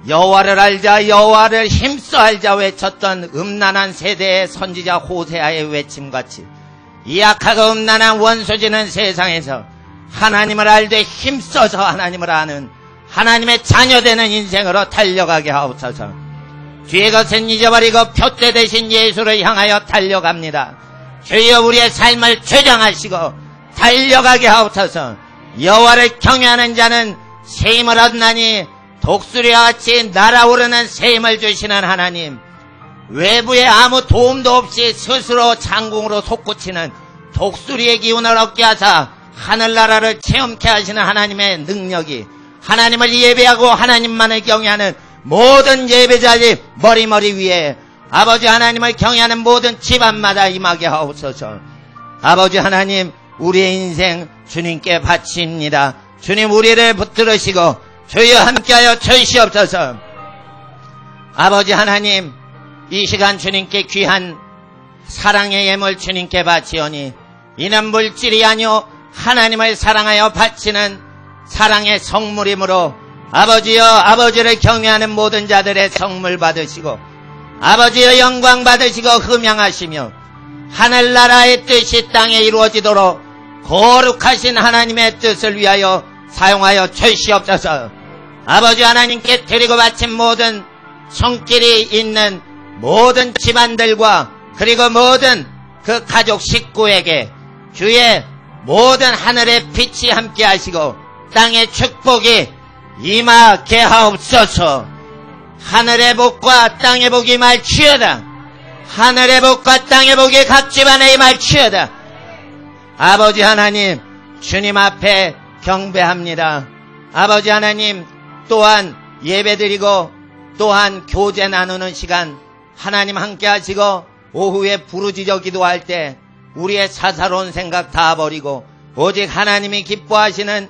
Speaker 1: 여호와를 알자, 여호와를 힘써 알자 외쳤던 음란한 세대의 선지자 호세아의 외침같이 이 악하고 음란한 원수지는 세상에서 하나님을 알되 힘써서 하나님을 아는 하나님의 자녀되는 인생으로 달려가게 하옵소서. 뒤의 것은 잊어버리고 표대 되신 예수를 향하여 달려갑니다. 주여 우리의 삶을 조정하시고 달려가게 하옵소서. 여호와를 경외하는 자는 새 힘을 얻나니 독수리와 같이 날아오르는 새 힘을 주시는 하나님, 외부에 아무 도움도 없이 스스로 장궁으로 솟구치는 독수리의 기운을 얻게 하사 하늘나라를 체험케 하시는 하나님의 능력이 하나님을 예배하고 하나님만을 경외하는 모든 예배자의 머리 위에 아버지 하나님을 경외하는 모든 집안마다 임하게 하옵소서. 아버지 하나님, 우리의 인생 주님께 바칩니다. 주님 우리를 붙들으시고 주여 함께하여 주시옵소서. 아버지 하나님, 이 시간 주님께 귀한 사랑의 예물 주님께 바치오니 이는 물질이 아니오 하나님을 사랑하여 바치는 사랑의 성물이므로 아버지여 아버지를 경외하는 모든 자들의 성물 받으시고 아버지여 영광 받으시고 흠양하시며 하늘나라의 뜻이 땅에 이루어지도록 거룩하신 하나님의 뜻을 위하여 사용하여 주시옵소서. 아버지 하나님께 드리고 바친 모든 손길이 있는 모든 집안들과 그리고 모든 그 가족 식구에게 주의 모든 하늘의 빛이 함께 하시고 땅의 축복이 임하게 하옵소서. 하늘의 복과 땅의 복이 임할지어다. 하늘의 복과 땅의 복이 각 집안에 임할지어다. 아버지 하나님, 주님 앞에 경배합니다. 아버지 하나님, 또한 예배드리고 또한 교제 나누는 시간 하나님 함께 하시고 오후에 부르짖어 기도할 때 우리의 사사로운 생각 다 버리고 오직 하나님이 기뻐하시는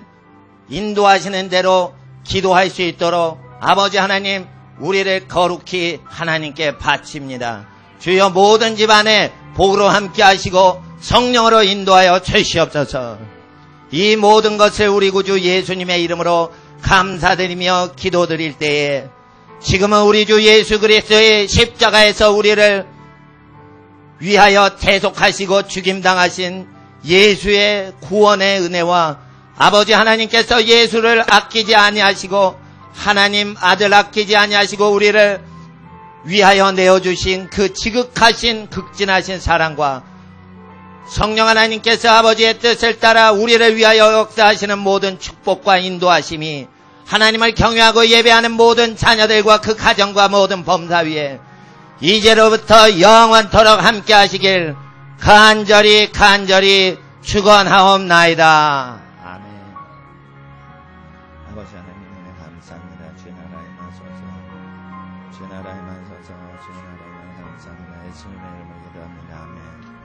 Speaker 1: 인도하시는 대로 기도할 수 있도록 아버지 하나님 우리를 거룩히 하나님께 바칩니다. 주여 모든 집안에 복으로 함께 하시고 성령으로 인도하여 주시옵소서. 이 모든 것을 우리 구주 예수님의 이름으로 감사드리며 기도드릴 때에 지금은 우리 주 예수 그리스도의 십자가에서 우리를 위하여 대속하시고 죽임당하신 예수의 구원의 은혜와 아버지 하나님께서 예수를 아끼지 아니하시고 하나님 아들 아끼지 아니하시고 우리를 위하여 내어주신 그 지극하신 극진하신 사랑과 성령 하나님께서 아버지의 뜻을 따라 우리를 위하여 역사하시는 모든 축복과 인도하심이 하나님을 경외하고 예배하는 모든 자녀들과 그 가정과 모든 범사 위에 이제로부터 영원토록 함께 하시길 간절히 축원하옵나이다. 아멘. 아버지 하나님 은혜 감사합니다. 주의 나라에 임하소서. 주의 나라에 임하소서. 주의 나라에 임하소서. 감사합니다. 예수님의 이름으로 기도합니다. 아멘.